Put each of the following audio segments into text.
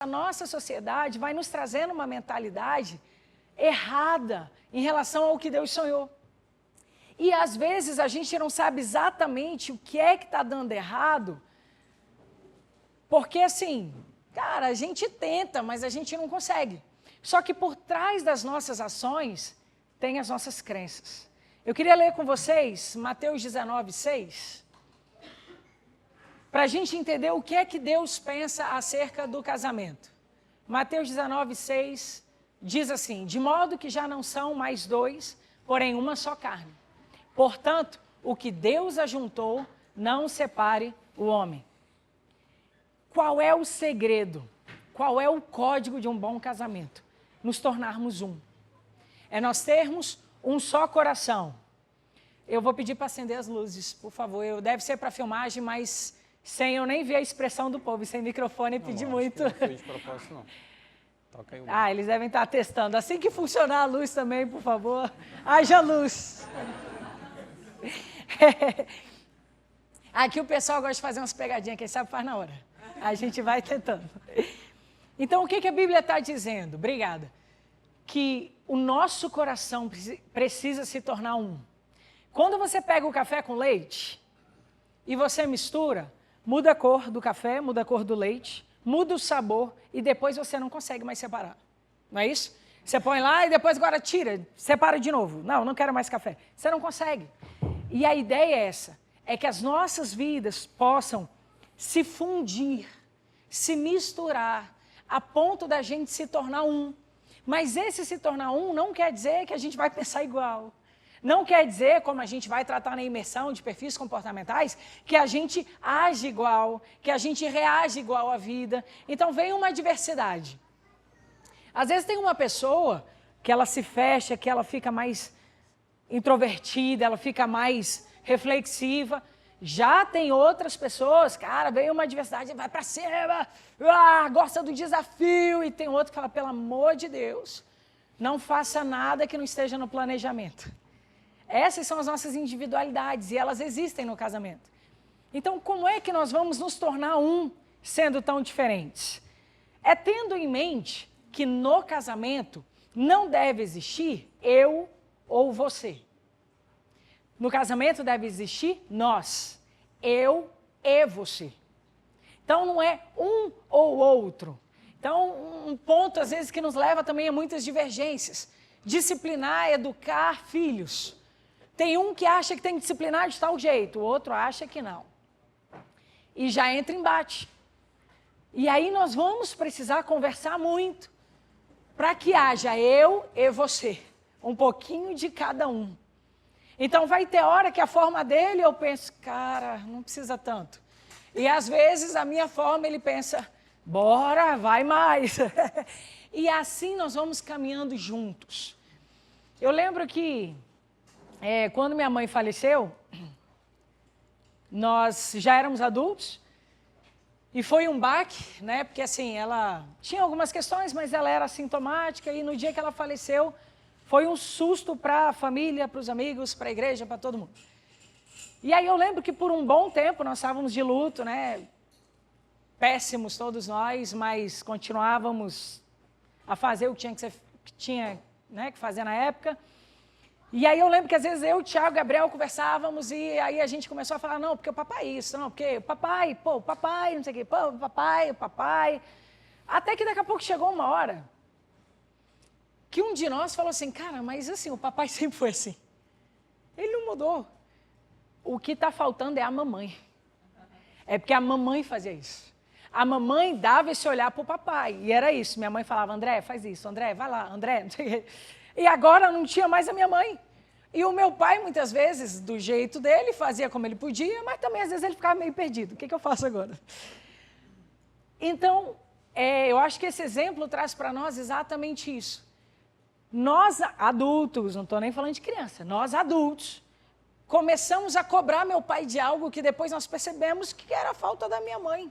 A nossa sociedade vai nos trazendo uma mentalidade errada em relação ao que Deus sonhou. E às vezes a gente não sabe exatamente o que é que está dando errado, porque assim, cara, a gente tenta, mas a gente não consegue. Só que por trás das nossas ações tem as nossas crenças. Eu queria ler com vocês Mateus 19:6, para a gente entender o que é que Deus pensa acerca do casamento. Mateus 19:6 diz assim: de modo que já não são mais dois, porém uma só carne. Portanto, o que Deus ajuntou, não separe o homem. Qual é o segredo? Qual é o código de um bom casamento? Nos tornarmos um. É nós termos um só coração. Eu vou pedir para acender as luzes, por favor. Deve ser para filmagem, mas sem eu nem ver a expressão do povo, sem microfone, pedir muito. Não foi de propósito, não. Toca aí. Eles devem estar testando. Assim que funcionar a luz também, por favor, haja luz. Aqui o pessoal gosta de fazer umas pegadinhas, quem sabe faz na hora. A gente vai tentando. Então, o que a Bíblia está dizendo? Obrigada. Que o nosso coração precisa se tornar um. Quando você pega o café com leite e você mistura, muda a cor do café, muda a cor do leite, muda o sabor e depois você não consegue mais separar. Não é isso? Você põe lá e depois agora tira, separa de novo. Não quero mais café. Você não consegue. E a ideia é essa, é que as nossas vidas possam se fundir, se misturar, a ponto da gente se tornar um. Mas esse se tornar um não quer dizer que a gente vai pensar igual. Não quer dizer, como a gente vai tratar na imersão de perfis comportamentais, que a gente age igual, que a gente reage igual à vida. Então vem uma diversidade. Às vezes tem uma pessoa que ela se fecha, que ela fica mais introvertida, ela fica mais reflexiva. Já tem outras pessoas, cara, vem uma diversidade, vai pra cima, gosta do desafio. E tem outro que fala, pelo amor de Deus, não faça nada que não esteja no planejamento. Essas são as nossas individualidades e elas existem no casamento. Então, como é que nós vamos nos tornar um, sendo tão diferentes? É tendo em mente que no casamento não deve existir eu ou você. No casamento deve existir nós, eu e você. Então, não é um ou outro. Então, um ponto, às vezes, que nos leva também a muitas divergências. Disciplinar, educar filhos. Tem um que acha que tem que disciplinar de tal jeito, o outro acha que não. E já entra em embate. E aí nós vamos precisar conversar muito para que haja eu e você. Um pouquinho de cada um. Então vai ter hora que a forma dele eu penso, cara, não precisa tanto. E às vezes a minha forma ele pensa, bora, vai mais. E assim nós vamos caminhando juntos. Eu lembro que quando minha mãe faleceu, nós já éramos adultos e foi um baque, né? Porque assim, ela tinha algumas questões, mas ela era assintomática e no dia que ela faleceu, foi um susto para a família, para os amigos, para a igreja, para todo mundo. E aí eu lembro que por um bom tempo nós estávamos de luto, né? Péssimos todos nós, mas continuávamos a fazer o que tinha que fazer na época. E aí eu lembro que às vezes eu, Thiago, Gabriel conversávamos e aí a gente começou a falar, não, porque o papai isso, não, porque o papai, não sei o quê, o papai. Até que daqui a pouco chegou uma hora que um de nós falou assim, cara, mas assim, o papai sempre foi assim. Ele não mudou. O que está faltando é a mamãe. É porque a mamãe fazia isso. A mamãe dava esse olhar para o papai. E era isso. Minha mãe falava, André, faz isso. André, vai lá. André, não sei o quê. E agora não tinha mais a minha mãe. E o meu pai, muitas vezes, do jeito dele, fazia como ele podia, mas também, às vezes, ele ficava meio perdido. O que eu faço agora? Então, eu acho que esse exemplo traz para nós exatamente isso. Nós, adultos, não estou nem falando de criança, nós, adultos, começamos a cobrar meu pai de algo que depois nós percebemos que era a falta da minha mãe.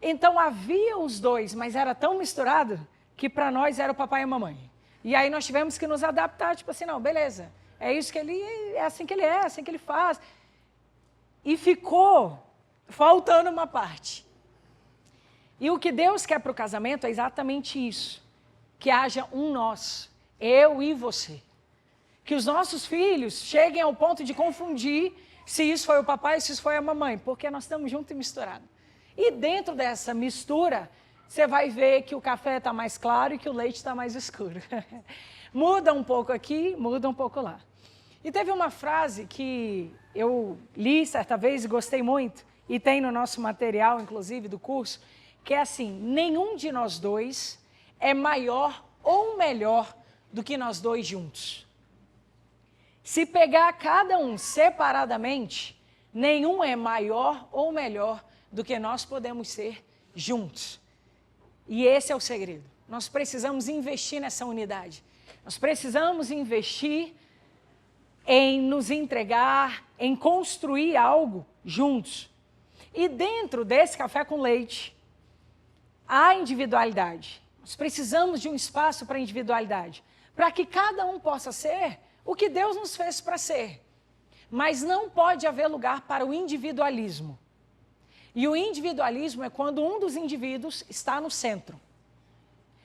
Então, havia os dois, mas era tão misturado que para nós era o papai e a mamãe. E aí nós tivemos que nos adaptar, tipo assim, não, beleza, é isso que ele é, assim que ele é, assim que ele faz. E ficou faltando uma parte. E o que Deus quer para o casamento é exatamente isso. Que haja um nós, eu e você. Que os nossos filhos cheguem ao ponto de confundir se isso foi o papai, se isso foi a mamãe, porque nós estamos juntos e misturados. E dentro dessa mistura, você vai ver que o café está mais claro e que o leite está mais escuro. Muda um pouco aqui, muda um pouco lá. E teve uma frase que eu li certa vez e gostei muito, e tem no nosso material, inclusive, do curso, que é assim: nenhum de nós dois é maior ou melhor do que nós dois juntos. Se pegar cada um separadamente, nenhum é maior ou melhor do que nós podemos ser juntos. E esse é o segredo. Nós precisamos investir nessa unidade. Nós precisamos investir em nos entregar, em construir algo juntos. E dentro desse café com leite, há individualidade. Nós precisamos de um espaço para individualidade, para que cada um possa ser o que Deus nos fez para ser. Mas não pode haver lugar para o individualismo. E o individualismo é quando um dos indivíduos está no centro.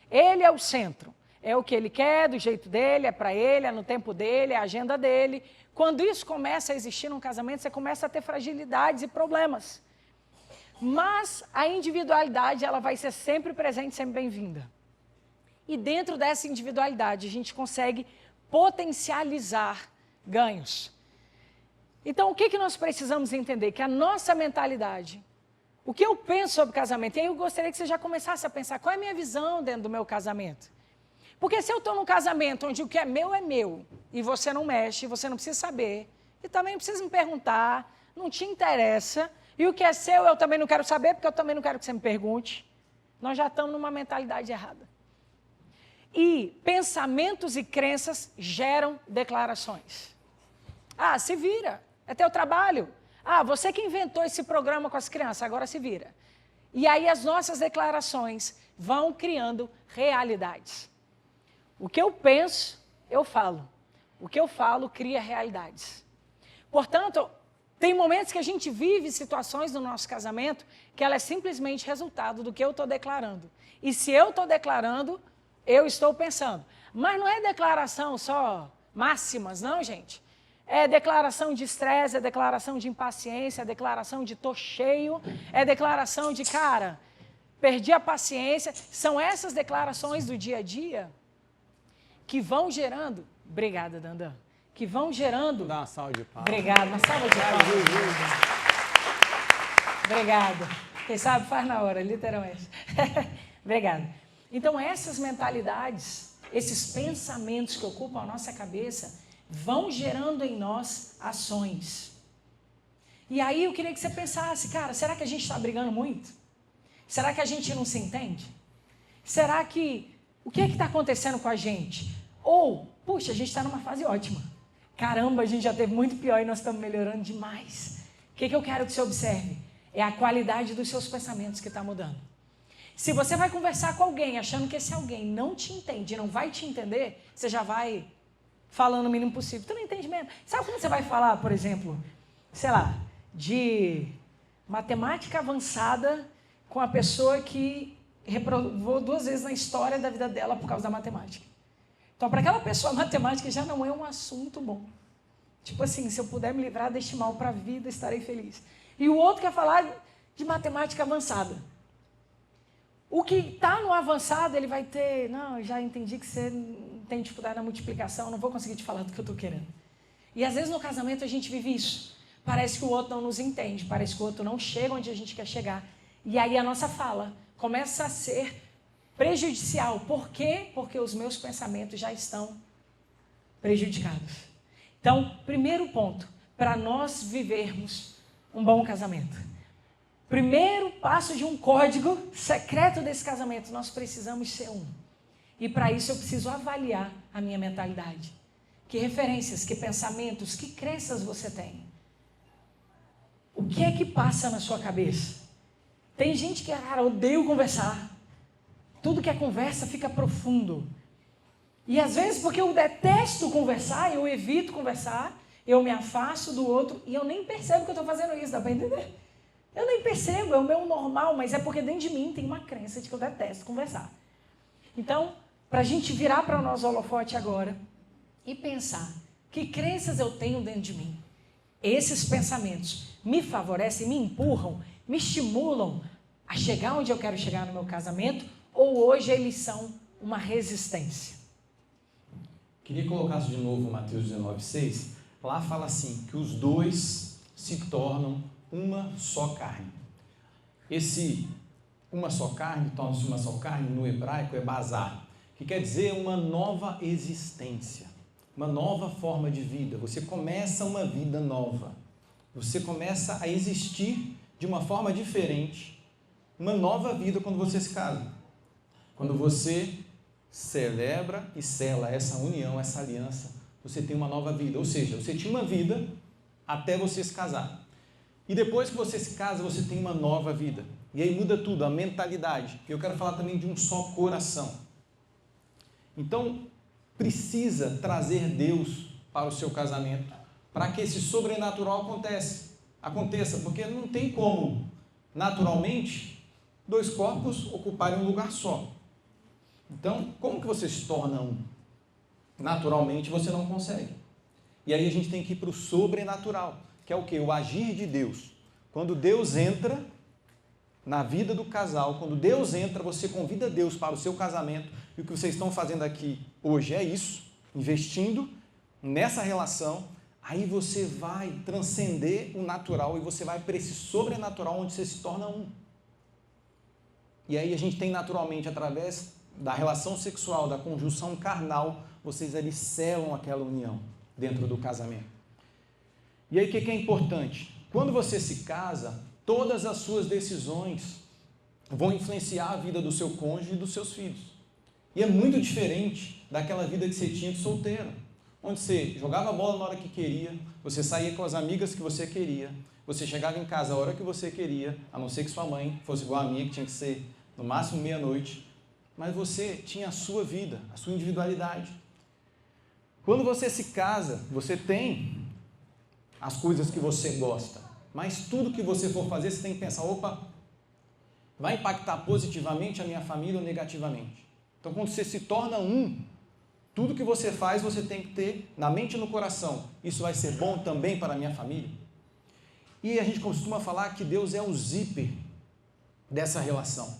Ele é o centro. É o que ele quer, do jeito dele, é para ele, é no tempo dele, é a agenda dele. Quando isso começa a existir num casamento, você começa a ter fragilidades e problemas. Mas a individualidade, ela vai ser sempre presente, sempre bem-vinda. E dentro dessa individualidade, a gente consegue potencializar ganhos. Então, o que nós precisamos entender? Que a nossa mentalidade, o que eu penso sobre casamento, e aí eu gostaria que você já começasse a pensar, qual é a minha visão dentro do meu casamento? Porque se eu estou num casamento onde o que é meu, e você não mexe, você não precisa saber, e também não precisa me perguntar, não te interessa, e o que é seu eu também não quero saber, porque eu também não quero que você me pergunte, nós já estamos numa mentalidade errada. E pensamentos e crenças geram declarações. Ah, se vira, é teu trabalho. Ah, você que inventou esse programa com as crianças, agora se vira. E aí as nossas declarações vão criando realidades. O que eu penso, eu falo. O que eu falo cria realidades. Portanto, tem momentos que a gente vive situações no nosso casamento que ela é simplesmente resultado do que eu estou declarando. E se eu estou declarando, eu estou pensando. Mas não é declaração só máximas, não, gente. É declaração de estresse, é declaração de impaciência, é declaração de tô cheio, é declaração de, cara, perdi a paciência. São essas declarações do dia a dia que vão gerando... Obrigada, Dandan. Que vão gerando... Dá uma salva de palmas. Obrigada, uma salva de palmas. Obrigada. Quem sabe faz na hora, literalmente. Obrigada. Então, essas mentalidades, esses pensamentos que ocupam a nossa cabeça, vão gerando em nós ações. E aí eu queria que você pensasse, cara, será que a gente está brigando muito? Será que a gente não se entende? Será que... O que é que está acontecendo com a gente? Ou, puxa, a gente está numa fase ótima. Caramba, a gente já teve muito pior e nós estamos melhorando demais. O que eu quero que você observe? É a qualidade dos seus pensamentos que está mudando. Se você vai conversar com alguém achando que esse alguém não te entende, não vai te entender, você já vai falando o mínimo possível. Tu não entende mesmo. Sabe quando você vai falar, por exemplo, sei lá, de matemática avançada com a pessoa que reprovou 2 vezes na história da vida dela por causa da matemática? Então, para aquela pessoa, a matemática já não é um assunto bom. Tipo assim, se eu puder me livrar deste mal para a vida, estarei feliz. E o outro quer falar de matemática avançada. O que está no avançado, ele vai ter... Não, eu já entendi que você tem dificuldade na multiplicação, não vou conseguir te falar do que eu estou querendo. E às vezes no casamento a gente vive isso. Parece que o outro não nos entende, parece que o outro não chega onde a gente quer chegar. E aí a nossa fala começa a ser prejudicial. Por quê? Porque os meus pensamentos já estão prejudicados. Então, primeiro ponto, para nós vivermos um bom casamento. Primeiro passo de um código secreto desse casamento, nós precisamos ser um. E para isso eu preciso avaliar a minha mentalidade. Que referências, que pensamentos, que crenças você tem? O que é que passa na sua cabeça? Tem gente que, cara, odeio conversar. Tudo que é conversa fica profundo. E às vezes, porque eu detesto conversar, eu evito conversar, eu me afasto do outro e eu nem percebo que eu estou fazendo isso, dá para entender? Eu nem percebo, é o meu normal, mas é porque dentro de mim tem uma crença de que eu detesto conversar. Então, para a gente virar para o nosso holofote agora e pensar que crenças eu tenho dentro de mim. Esses pensamentos me favorecem, me empurram, me estimulam a chegar onde eu quero chegar no meu casamento, ou hoje eles são uma resistência? Queria que colocasse de novo Mateus 19,6. Lá fala assim, que os dois se tornam uma só carne. Esse uma só carne, torna-se uma só carne, no hebraico é bazar, que quer dizer uma nova existência, uma nova forma de vida. Você começa uma vida nova. Você começa a existir de uma forma diferente, uma nova vida quando você se casa. Quando você celebra e sela essa união, essa aliança, você tem uma nova vida. Ou seja, você tinha uma vida até você se casar. E depois que você se casa, você tem uma nova vida. E aí muda tudo, a mentalidade. Eu quero falar também de um só coração. Então, precisa trazer Deus para o seu casamento, para que esse sobrenatural aconteça, porque não tem como, naturalmente, dois corpos ocuparem um lugar só. Então, como que você se torna um? Naturalmente, você não consegue. E aí a gente tem que ir para o sobrenatural, que é o quê? O agir de Deus. Quando Deus entra na vida do casal, quando Deus entra, você convida Deus para o seu casamento, e o que vocês estão fazendo aqui hoje é isso, investindo nessa relação, aí você vai transcender o natural e você vai para esse sobrenatural onde você se torna um. E aí a gente tem naturalmente, através da relação sexual, da conjunção carnal, vocês ali selam aquela união dentro do casamento. E aí o que é importante? Quando você se casa, todas as suas decisões vão influenciar a vida do seu cônjuge e dos seus filhos. E é muito diferente daquela vida que você tinha de solteiro, onde você jogava a bola na hora que queria, você saía com as amigas que você queria, você chegava em casa a hora que você queria, a não ser que sua mãe fosse igual a minha, que tinha que ser no máximo meia-noite, mas você tinha a sua vida, a sua individualidade. Quando você se casa, você tem as coisas que você gosta, mas tudo que você for fazer, você tem que pensar, opa, vai impactar positivamente a minha família ou negativamente? Então, quando você se torna um, tudo que você faz, você tem que ter na mente e no coração. Isso vai ser bom também para a minha família? E a gente costuma falar que Deus é o zíper dessa relação.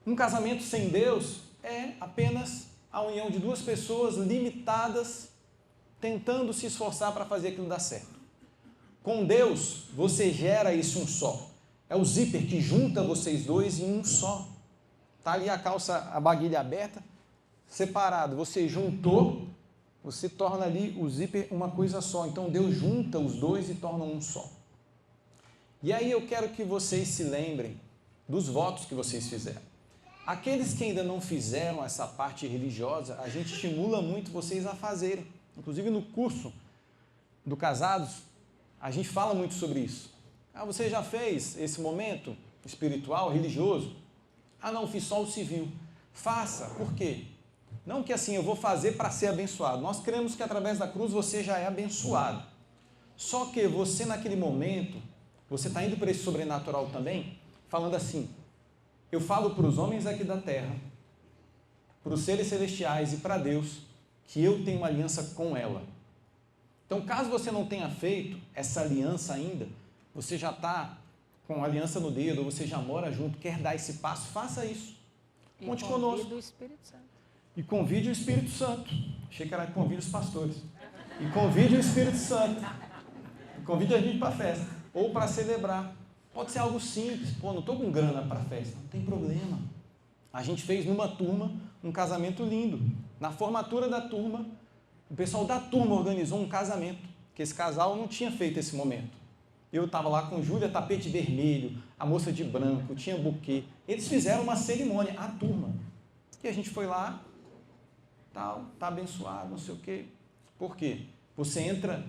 Um casamento sem Deus é apenas a união de duas pessoas limitadas, tentando se esforçar para fazer aquilo dar certo. Com Deus, você gera isso um só. É o zíper que junta vocês dois em um só. Está ali a calça, a baguilha aberta, separado. Você juntou, você torna ali o zíper uma coisa só. Então, Deus junta os dois e torna um só. E aí eu quero que vocês se lembrem dos votos que vocês fizeram. Aqueles que ainda não fizeram essa parte religiosa, a gente estimula muito vocês a fazerem. Inclusive no curso do Casados, a gente fala muito sobre isso. Ah, você já fez esse momento espiritual, religioso? Ah, não, fiz só o civil. Faça. Por quê? Não que assim, eu vou fazer para ser abençoado. Nós cremos que através da cruz você já é abençoado. Só que você naquele momento, você está indo para esse sobrenatural também, falando assim, eu falo para os homens aqui da terra, para os seres celestiais e para Deus, que eu tenho uma aliança com ela. Então, caso você não tenha feito essa aliança ainda, você já está com a aliança no dedo, ou você já mora junto, quer dar esse passo, faça isso. Conte conosco. E convide o Espírito Santo. E convide o Espírito Santo. Achei que era convide os pastores. E convide o Espírito Santo. E convide a gente para a festa. Ou para celebrar. Pode ser algo simples. Pô, não estou com grana para a festa. Não tem problema. A gente fez numa turma um casamento lindo. Na formatura da turma, o pessoal da turma organizou um casamento, que esse casal não tinha feito esse momento. Eu estava lá com Júlia, tapete vermelho, a moça de branco, tinha buquê. Eles fizeram uma cerimônia, a turma. E a gente foi lá, tal, tá abençoado, não sei o quê. Por quê? Você entra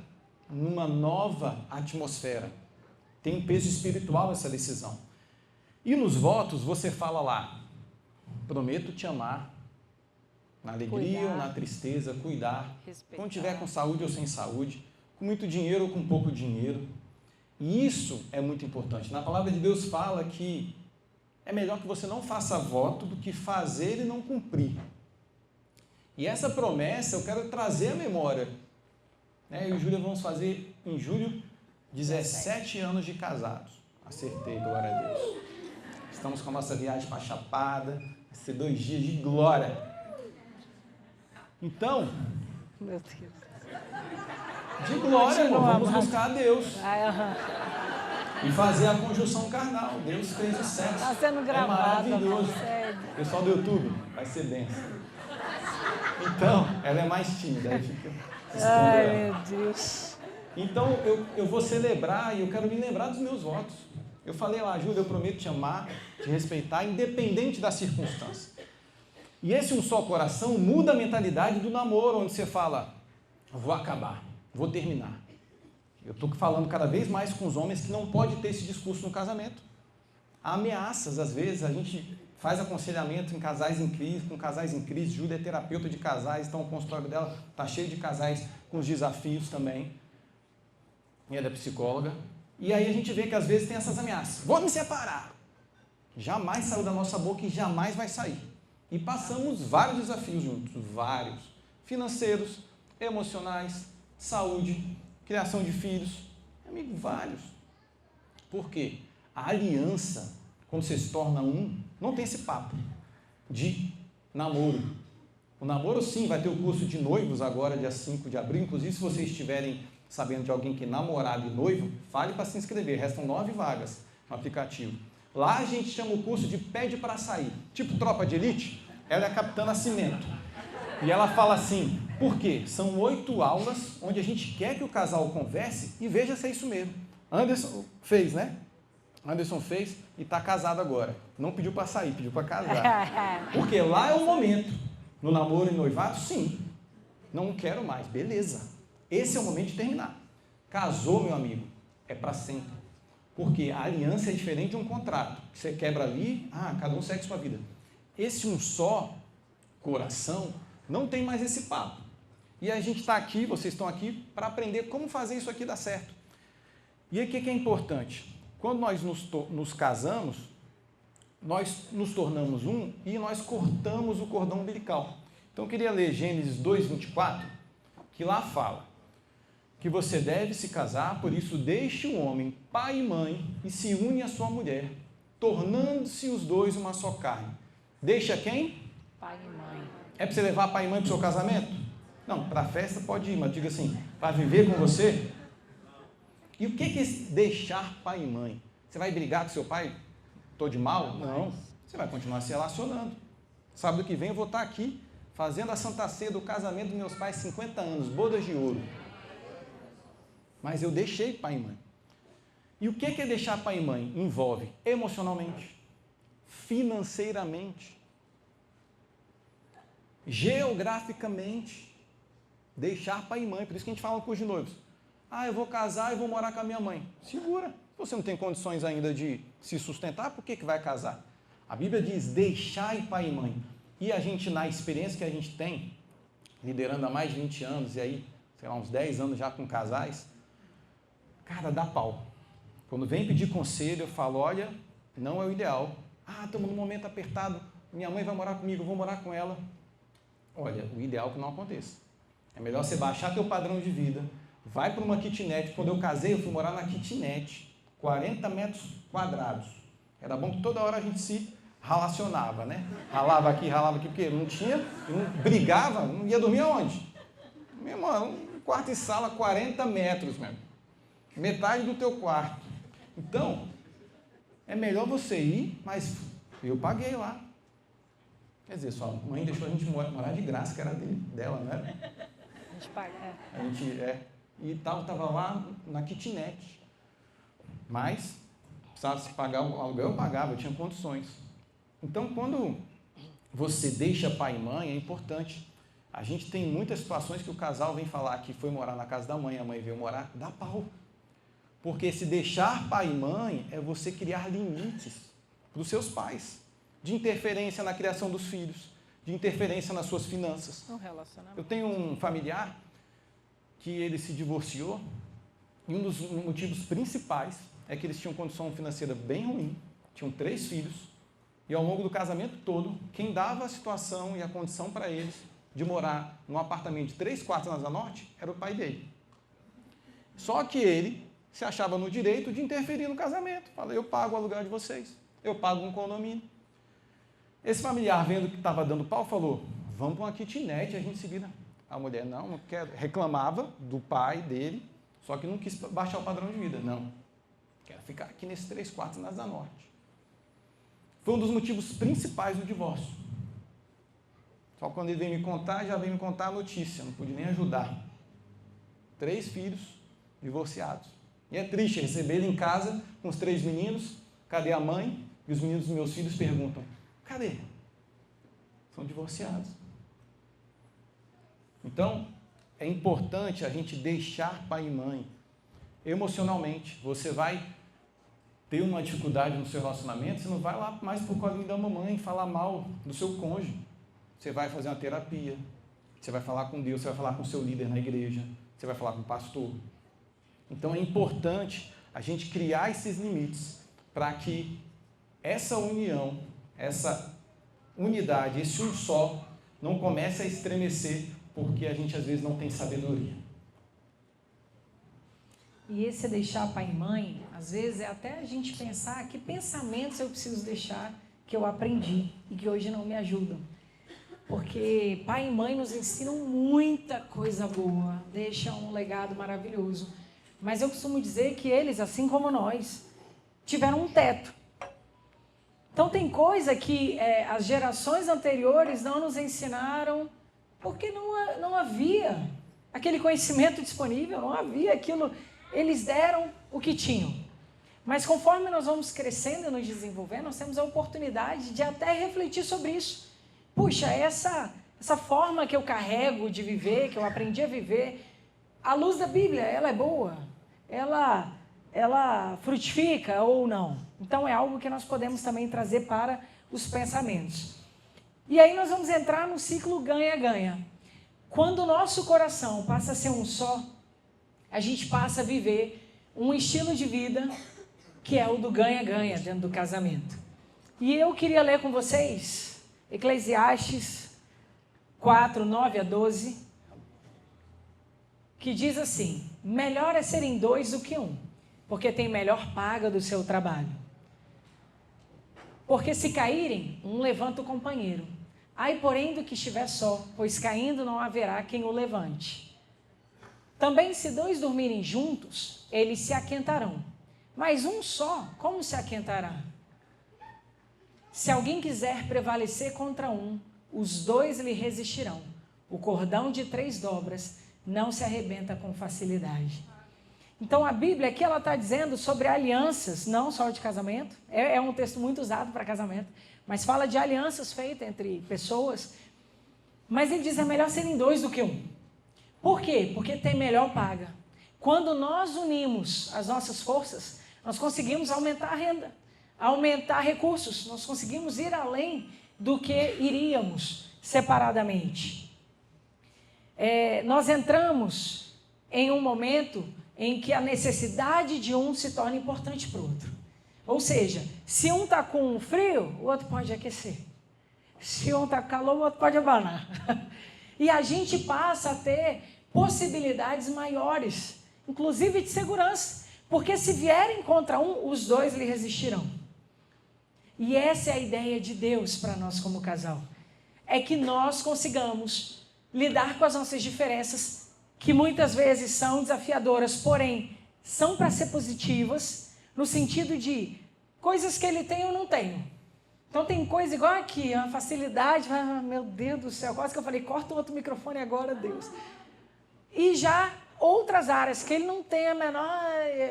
numa nova atmosfera. Tem um peso espiritual essa decisão. E nos votos você fala lá, prometo te amar, na alegria ou na tristeza, cuidar, respeitar. quando tiver com saúde ou sem saúde, com muito dinheiro ou com pouco dinheiro. E isso é muito importante. Na palavra de Deus fala que é melhor que você não faça voto do que fazer e não cumprir. E essa promessa eu quero trazer à memória. Eu e Júlia vamos fazer, em julho, 17 anos de casados. Acertei, glória a Deus. Estamos com a nossa viagem para Chapada. Vai ser 2 dias de glória. Então, Meu Deus. de glória, irmão, vamos amado. buscar a Deus. Ai, E fazer a conjunção carnal. Deus fez o sexo. Está sendo gravado. É maravilhoso. Sério. Pessoal do YouTube, vai ser benção. Então, ela é mais tímida. Aí fica Ai, meu Deus. Então, eu vou celebrar e eu quero me lembrar dos meus votos. Eu falei lá, Júlia, eu prometo te amar, te respeitar, independente da circunstância. E esse um só coração muda a mentalidade do namoro, onde você fala, vou acabar, vou terminar. Eu estou falando cada vez mais com os homens que não pode ter esse discurso no casamento. Há ameaças, às vezes, a gente faz aconselhamento em casais em crise, com casais em crise. Júlia é terapeuta de casais, então o consultório dela está cheio de casais com os desafios também. E ela é psicóloga. E aí a gente vê que às vezes tem essas ameaças. Vou me separar. Jamais saiu da nossa boca e jamais vai sair. E passamos vários desafios juntos, vários. Financeiros, emocionais, saúde, criação de filhos. Amigo, vários. Por quê? A aliança, quando você se torna um, não tem esse papo de namoro. O namoro, sim, vai ter o curso de noivos agora, dia 5 de abril. Inclusive, se vocês estiverem sabendo de alguém que é namorado e noivo, fale para se inscrever. Restam 9 vagas no aplicativo. Lá a gente chama o curso de Pede para Sair. Tipo tropa de elite, ela é a capitã Nascimento. E ela fala assim, por quê? São 8 aulas onde a gente quer que o casal converse e veja se é isso mesmo. Anderson fez, né? Anderson fez e está casado agora. Não pediu para sair, pediu para casar. Porque lá é o momento. No namoro e noivado, sim. Não quero mais, beleza. Esse é o momento de terminar. Casou, meu amigo, é para sempre. Porque a aliança é diferente de um contrato. Você quebra ali, cada um segue sua vida. Esse um só coração não tem mais esse papo. E a gente está aqui, vocês estão aqui, para aprender como fazer isso aqui dar certo. E aí o que é importante? Quando nós nos casamos, nós nos tornamos um e nós cortamos o cordão umbilical. Então eu queria ler Gênesis 2:24, que lá fala que você deve se casar, por isso deixe o homem, pai e mãe, e se une à sua mulher, tornando-se os dois uma só carne. Deixa quem? Pai e mãe. É para você levar pai e mãe para o seu casamento? Não, para a festa pode ir, mas diga assim, para viver com você? E o que é esse deixar pai e mãe? Você vai brigar com seu pai? Estou de mal? Não. Você vai continuar se relacionando. Sábado que vem eu vou estar aqui, fazendo a Santa Ceia do casamento dos meus pais, 50 anos, bodas de ouro. Mas eu deixei pai e mãe. E o que é deixar pai e mãe? Envolve emocionalmente, financeiramente, geograficamente. Deixar pai e mãe. Por isso que a gente fala no curso de noivos. Eu vou casar e vou morar com a minha mãe. Segura. Se você não tem condições ainda de se sustentar, por que vai casar? A Bíblia diz, deixai pai e mãe. E a gente, na experiência que a gente tem, liderando há mais de 20 anos, e aí, sei lá, uns 10 anos já com casais, cara, dá pau. Quando vem pedir conselho, eu falo, olha, não é o ideal. Estamos num momento apertado, minha mãe vai morar comigo, eu vou morar com ela. Olha, o ideal é que não aconteça. É melhor você baixar teu padrão de vida, vai para uma kitnet. Quando eu casei, eu fui morar na kitnet, 40 metros quadrados. Era bom que toda hora a gente se relacionava, né? Ralava aqui, porque não tinha, não brigava, não ia dormir aonde? Meu irmão, um quarto e sala, 40 metros, mesmo. Metade do teu quarto. Então, é melhor você ir, mas eu paguei lá. Quer dizer, sua mãe deixou a gente morar de graça, que era dela, não era? A gente paga, A gente, e estava lá na kitnet. Mas, precisava se pagar o aluguel, eu pagava, eu tinha condições. Então, quando você deixa pai e mãe, é importante. A gente tem muitas situações que o casal vem falar que foi morar na casa da mãe, a mãe veio morar, dá pau. Porque se deixar pai e mãe é você criar limites para os seus pais, de interferência na criação dos filhos, de interferência nas suas finanças. Um relacionamento. Eu tenho um familiar que ele se divorciou E um dos motivos principais é que eles tinham condição financeira bem ruim, tinham 3 filhos, e ao longo do casamento todo, quem dava a situação e a condição para eles de morar num apartamento de 3 quartos na Asa Norte era o pai dele. Só que ele se achava no direito de interferir no casamento. Fala, eu pago o aluguel de vocês, eu pago um condomínio. Esse familiar, vendo que estava dando pau, falou, vamos para uma kitnet e a gente se vira. A mulher, não quero, reclamava do pai dele, só que não quis baixar o padrão de vida. Não, quero ficar aqui nesses 3 quartos na Asa Norte. Foi um dos motivos principais do divórcio. Só quando ele veio me contar, já veio me contar a notícia, não pude nem ajudar. 3 filhos divorciados. E é triste receber ele em casa com os 3 meninos, cadê a mãe? E os meninos dos meus filhos perguntam, cadê? São divorciados. Então, é importante a gente deixar pai e mãe. Emocionalmente, você vai ter uma dificuldade no seu relacionamento, você não vai lá mais para o colinho da mamãe falar mal do seu cônjuge. Você vai fazer uma terapia, você vai falar com Deus, você vai falar com o seu líder na igreja, você vai falar com o pastor. Então é importante a gente criar esses limites para que essa união, essa unidade, esse um só, não comece a estremecer porque a gente às vezes não tem sabedoria. E esse deixar pai e mãe, às vezes é até a gente pensar que pensamentos eu preciso deixar que eu aprendi e que hoje não me ajudam. Porque pai e mãe nos ensinam muita coisa boa, deixam um legado maravilhoso. Mas eu costumo dizer que eles, assim como nós, tiveram um teto. Então tem coisa que as gerações anteriores não nos ensinaram porque não havia aquele conhecimento disponível, não havia aquilo. Eles deram o que tinham. Mas conforme nós vamos crescendo e nos desenvolvendo, nós temos a oportunidade de até refletir sobre isso. Puxa, essa forma que eu carrego de viver, que eu aprendi a viver, à luz da Bíblia, ela é boa? Ela frutifica ou não? Então é algo que nós podemos também trazer para os pensamentos. E aí nós vamos entrar no ciclo ganha-ganha. Quando o nosso coração passa a ser um só, a gente passa a viver um estilo de vida que é o do ganha-ganha dentro do casamento. E eu queria ler com vocês Eclesiastes 4, 9 a 12, que diz assim, melhor é serem 2 do que 1, porque tem melhor paga do seu trabalho. Porque se caírem, um levanta o companheiro. Ai, porém, do que estiver só, pois caindo não haverá quem o levante. Também se 2 dormirem juntos, eles se aquentarão. Mas um só, como se aquentará? Se alguém quiser prevalecer contra um, os 2 lhe resistirão. O cordão de 3 dobras não se arrebenta com facilidade. Então a Bíblia aqui ela está dizendo sobre alianças, não só de casamento. É um texto muito usado para casamento, mas fala de alianças feitas entre pessoas. Mas ele diz é melhor serem 2 do que 1. Por quê? Porque tem melhor paga. Quando nós unimos as nossas forças, nós conseguimos aumentar a renda, aumentar recursos, nós conseguimos ir além do que iríamos separadamente. Nós entramos em um momento em que a necessidade de um se torna importante para o outro. Ou seja, se um está com frio, o outro pode aquecer. Se um está com calor, o outro pode abanar. E a gente passa a ter possibilidades maiores, inclusive de segurança, porque se vierem contra um, os 2 lhe resistirão. E essa é a ideia de Deus para nós como casal, é que nós consigamos lidar com as nossas diferenças, que muitas vezes são desafiadoras, porém são para ser positivas, no sentido de coisas que ele tem eu não tenho. Então tem coisa igual aqui, uma facilidade, meu Deus do céu, quase que eu falei, corta o outro microfone agora, Deus. E já outras áreas que ele não tem a menor,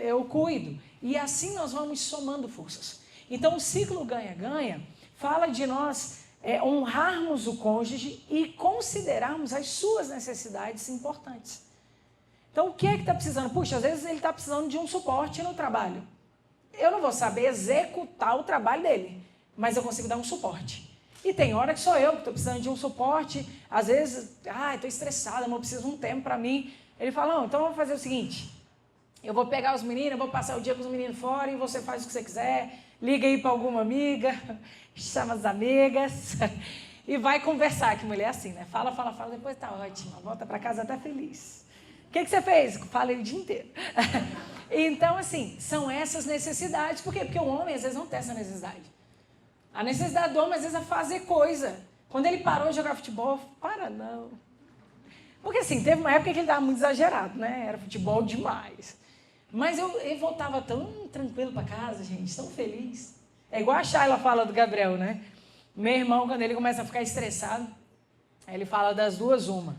eu cuido. E assim nós vamos somando forças. Então o ciclo ganha-ganha fala de nós honrarmos o cônjuge e considerarmos as suas necessidades importantes. Então o que é que está precisando? Puxa, às vezes ele está precisando de um suporte no trabalho. Eu não vou saber executar o trabalho dele, mas eu consigo dar um suporte. E tem hora que sou eu que estou precisando de um suporte, às vezes, estou estressada, não preciso de um tempo para mim. Ele fala, não, então vamos fazer o seguinte, Eu vou pegar os meninos, eu vou passar o dia com os meninos fora e você faz o que você quiser. Liga aí para alguma amiga, chama as amigas e vai conversar, que mulher é assim, né? Fala, depois tá ótima, volta para casa até feliz. O que você fez? Falei o dia inteiro. Então, assim, são essas necessidades. Por quê? Porque o homem, às vezes, não tem essa necessidade. A necessidade do homem, às vezes, é fazer coisa. Quando ele parou de jogar futebol, para não. Porque, assim, teve uma época que ele estava muito exagerado, né? Era futebol demais. Mas eu voltava tão tranquilo para casa, gente, tão feliz. É igual a Shayla fala do Gabriel, né? Meu irmão, quando ele começa a ficar estressado, aí ele fala das duas uma.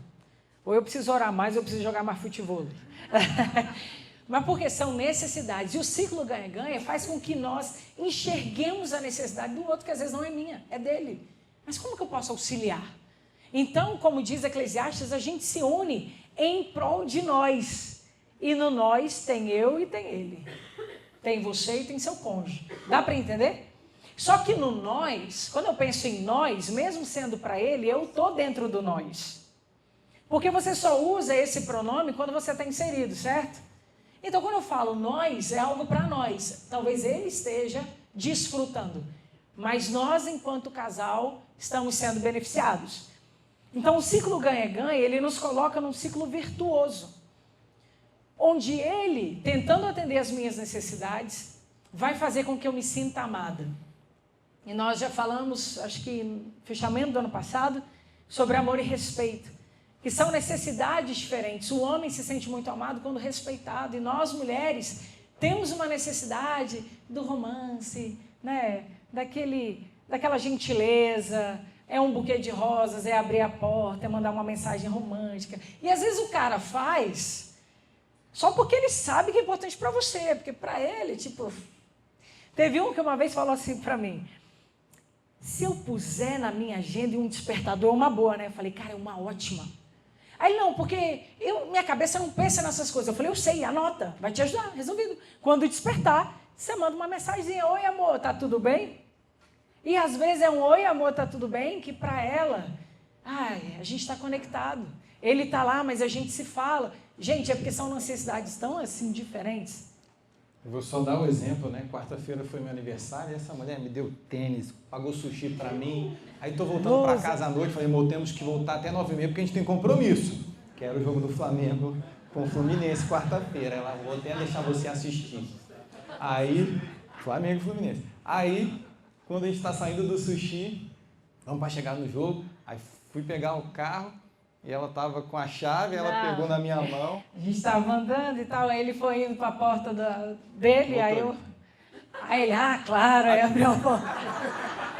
Ou eu preciso orar mais, ou eu preciso jogar mais futebol. Mas porque são necessidades. E o ciclo ganha-ganha faz com que nós enxerguemos a necessidade do outro, que às vezes não é minha, é dele. Mas como que eu posso auxiliar? Então, como diz Eclesiastes, a gente se une em prol de nós. E no nós tem eu e tem ele. Tem você e tem seu cônjuge. Dá para entender? Só que no nós, quando eu penso em nós, mesmo sendo para ele, eu estou dentro do nós. Porque você só usa esse pronome quando você está inserido, certo? Então, quando eu falo nós, é algo para nós. Talvez ele esteja desfrutando. Mas nós, enquanto casal, estamos sendo beneficiados. Então, o ciclo ganha-ganha, ele nos coloca num ciclo virtuoso. Onde ele, tentando atender as minhas necessidades, vai fazer com que eu me sinta amada. E nós já falamos, acho que no fechamento do ano passado, sobre amor e respeito. Que são necessidades diferentes. O homem se sente muito amado quando respeitado. E nós, mulheres, temos uma necessidade do romance, né? Daquela gentileza. É um buquê de rosas, é abrir a porta, é mandar uma mensagem romântica. E às vezes o cara faz só porque ele sabe que é importante para você. Porque para ele, tipo... Teve um que uma vez falou assim para mim. Se eu puser na minha agenda um despertador, é uma boa, né? Eu falei, cara, é uma ótima. Aí, não, porque minha cabeça não pensa nessas coisas. Eu falei, eu sei, anota, vai te ajudar, resolvido. Quando despertar, você manda uma mensagenzinha, oi, amor, tá tudo bem? E às vezes é um oi, amor, tá tudo bem? Que para ela, a gente está conectado. Ele está lá, mas a gente se fala. Gente, é porque são necessidades tão assim diferentes. Eu vou só dar um exemplo, né? Quarta-feira foi meu aniversário e essa mulher me deu tênis, pagou sushi para mim. Aí estou voltando para casa à noite, falei, amor, temos que voltar até 9h30 porque a gente tem compromisso. Que era o jogo do Flamengo com o Fluminense quarta-feira. Ela, vou até deixar você assistir. Aí, Flamengo e Fluminense. Aí, quando a gente está saindo do sushi, vamos para chegar no jogo. Aí fui pegar o carro. E ela estava com a chave, ela pegou na minha mão. A gente estava andando e tal, aí ele foi indo para a porta dele, aí ele, claro, aí abriu a porta.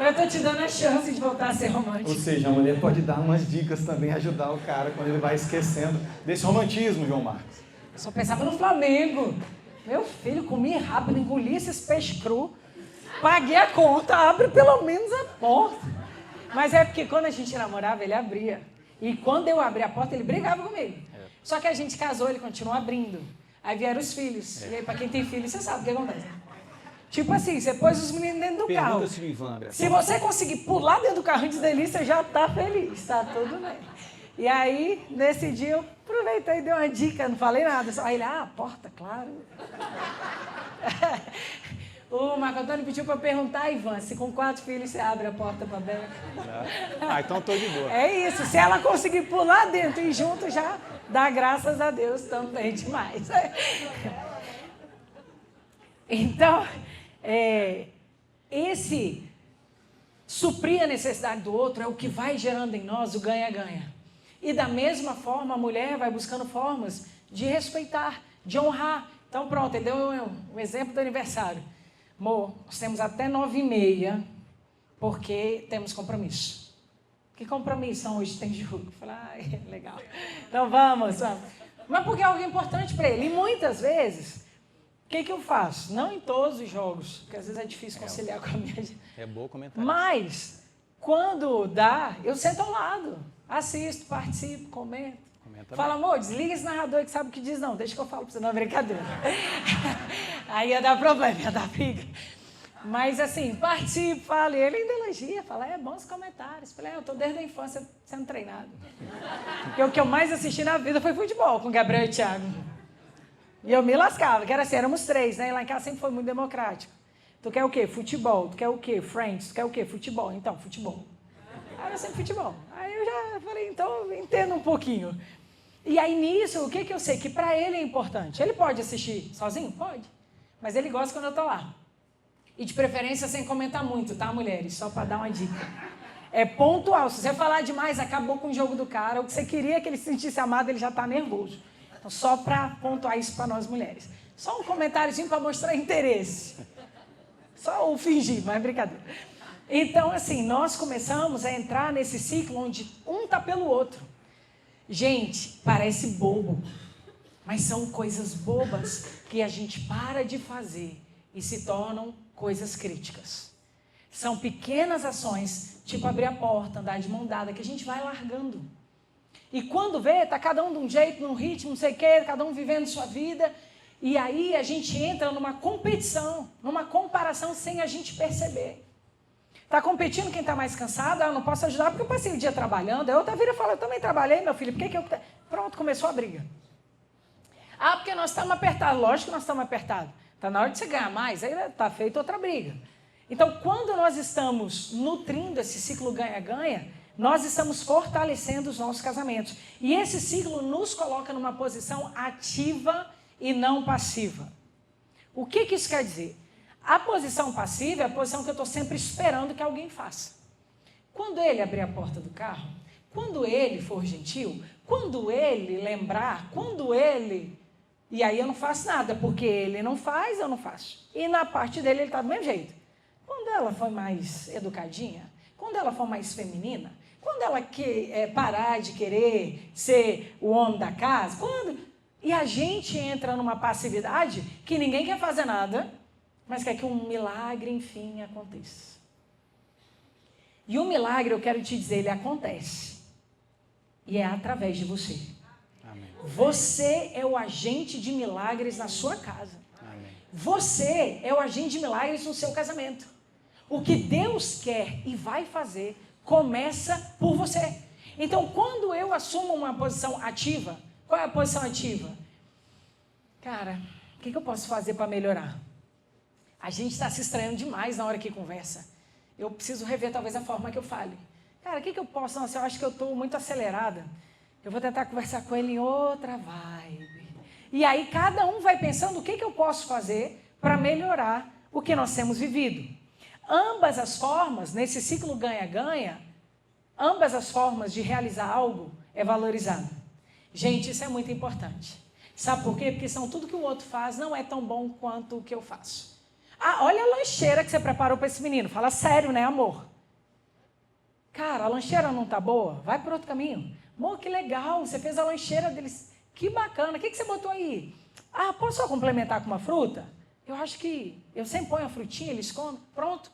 Eu estou te dando a chance de voltar a ser romântico. Ou seja, a mulher pode dar umas dicas também, ajudar o cara quando ele vai esquecendo desse romantismo, João Marcos. Eu só pensava no Flamengo. Meu filho, comi rápido, engoli esses peixes cru, paguei a conta, abre pelo menos a porta. Mas é porque quando a gente namorava, ele abria. E quando eu abri a porta, ele brigava comigo. Só que a gente casou, ele continuou abrindo. Aí vieram os filhos. E aí, para quem tem filho, você sabe o que acontece. Tipo assim, você pôs os meninos dentro do carro. Se você conseguir pular dentro do carro antes dele, você já tá feliz, tá tudo bem. E aí, nesse dia, eu aproveitei e dei uma dica, não falei nada. Só aí ele, porta, claro. O Marco Antônio pediu para perguntar, Ivan, se com 4 filhos você abre a porta para a Beca. Então estou de boa. É isso, se ela conseguir pular dentro e junto, já dá graças a Deus também demais. Então, esse suprir a necessidade do outro é o que vai gerando em nós o ganha-ganha. E da mesma forma, a mulher vai buscando formas de respeitar, de honrar. Então pronto, ele deu um exemplo do aniversário. Amor, nós temos até 9h30, porque temos compromisso. Que compromisso? Então, hoje tem jogo. Eu falei, legal. Então vamos. Mas porque é algo importante para ele. E muitas vezes, o que eu faço? Não em todos os jogos, porque às vezes é difícil conciliar com a minha... É bom comentar. Mas, quando dá, eu sento ao lado, assisto, participo, comento. Fala, amor, desliga esse narrador que sabe o que diz. Não, deixa que eu falo para você, não é brincadeira. Aí ia dar problema, ia dar briga. Mas assim, participo, falo, e ele ainda elogia, fala, bons comentários. Falei, eu estou desde a infância sendo treinado. Porque o que eu mais assisti na vida foi futebol, com Gabriel e Thiago. E eu me lascava, que era assim, éramos 3, né? E lá em casa sempre foi muito democrático. Tu quer o quê? Futebol. Tu quer o quê? Friends. Tu quer o quê? Futebol. Então, futebol. Aí eu sempre futebol. Aí eu já falei, então, entendo um pouquinho. E aí nisso, o que eu sei? Que para ele é importante. Ele pode assistir sozinho? Pode. Mas ele gosta quando eu tô lá. E de preferência sem comentar muito, tá, mulheres? Só para dar uma dica. É pontual. Se você falar demais, acabou com o jogo do cara. O que você queria que ele se sentisse amado, ele já tá nervoso. Então, só para pontuar isso para nós mulheres. Só um comentáriozinho para mostrar interesse. Só o fingir, mas é brincadeira. Então, assim, nós começamos a entrar nesse ciclo onde um tá pelo outro. Gente, parece bobo, mas são coisas bobas que a gente para de fazer e se tornam coisas críticas. São pequenas ações, tipo abrir a porta, andar de mão dada, que a gente vai largando. E quando vê, tá cada um de um jeito, num ritmo, não sei o quê, cada um vivendo sua vida. E aí a gente entra numa competição, numa comparação sem a gente perceber. Está competindo quem está mais cansado? Eu não posso ajudar porque eu passei o dia trabalhando. Aí outra vira e fala, eu também trabalhei, meu filho, por que eu... Pronto, começou a briga. Ah, porque nós estamos apertados. Lógico que nós estamos apertados. Está na hora de você ganhar mais, aí está feita outra briga. Então, quando nós estamos nutrindo esse ciclo ganha-ganha, nós estamos fortalecendo os nossos casamentos. E esse ciclo nos coloca numa posição ativa e não passiva. O que isso quer dizer? A posição passiva é a posição que eu estou sempre esperando que alguém faça. Quando ele abrir a porta do carro, quando ele for gentil, quando ele lembrar, quando ele... E aí eu não faço nada, porque ele não faz, eu não faço. E na parte dele ele está do mesmo jeito. Quando ela for mais educadinha, quando ela for mais feminina, quando ela parar de querer ser o homem da casa, quando... E a gente entra numa passividade que ninguém quer fazer nada, mas quer que um milagre, enfim, aconteça. E o milagre, eu quero te dizer, ele acontece. E é através de você. Amém. Você é o agente de milagres na sua casa. Amém. Você é o agente de milagres no seu casamento. O que Deus quer e vai fazer, começa por você. Então, quando eu assumo uma posição ativa, qual é a posição ativa? Cara, o que eu posso fazer para melhorar? A gente está se estranhando demais na hora que conversa. Eu preciso rever talvez a forma que eu fale. Cara, o que eu posso... Nossa, eu acho que eu estou muito acelerada. Eu vou tentar conversar com ele em outra vibe. E aí cada um vai pensando o que eu posso fazer para melhorar o que nós temos vivido. Ambas as formas, nesse ciclo ganha-ganha, ambas as formas de realizar algo é valorizada. Gente, isso é muito importante. Sabe por quê? Porque tudo que o outro faz não é tão bom quanto o que eu faço. Ah, olha a lancheira que você preparou para esse menino. Fala sério, né, amor? Cara, a lancheira não tá boa? Vai por outro caminho. Amor, que legal, você fez a lancheira deles. Que bacana, o que você botou aí? Ah, posso só complementar com uma fruta? Eu acho que eu sempre ponho a frutinha, eles comem. Pronto.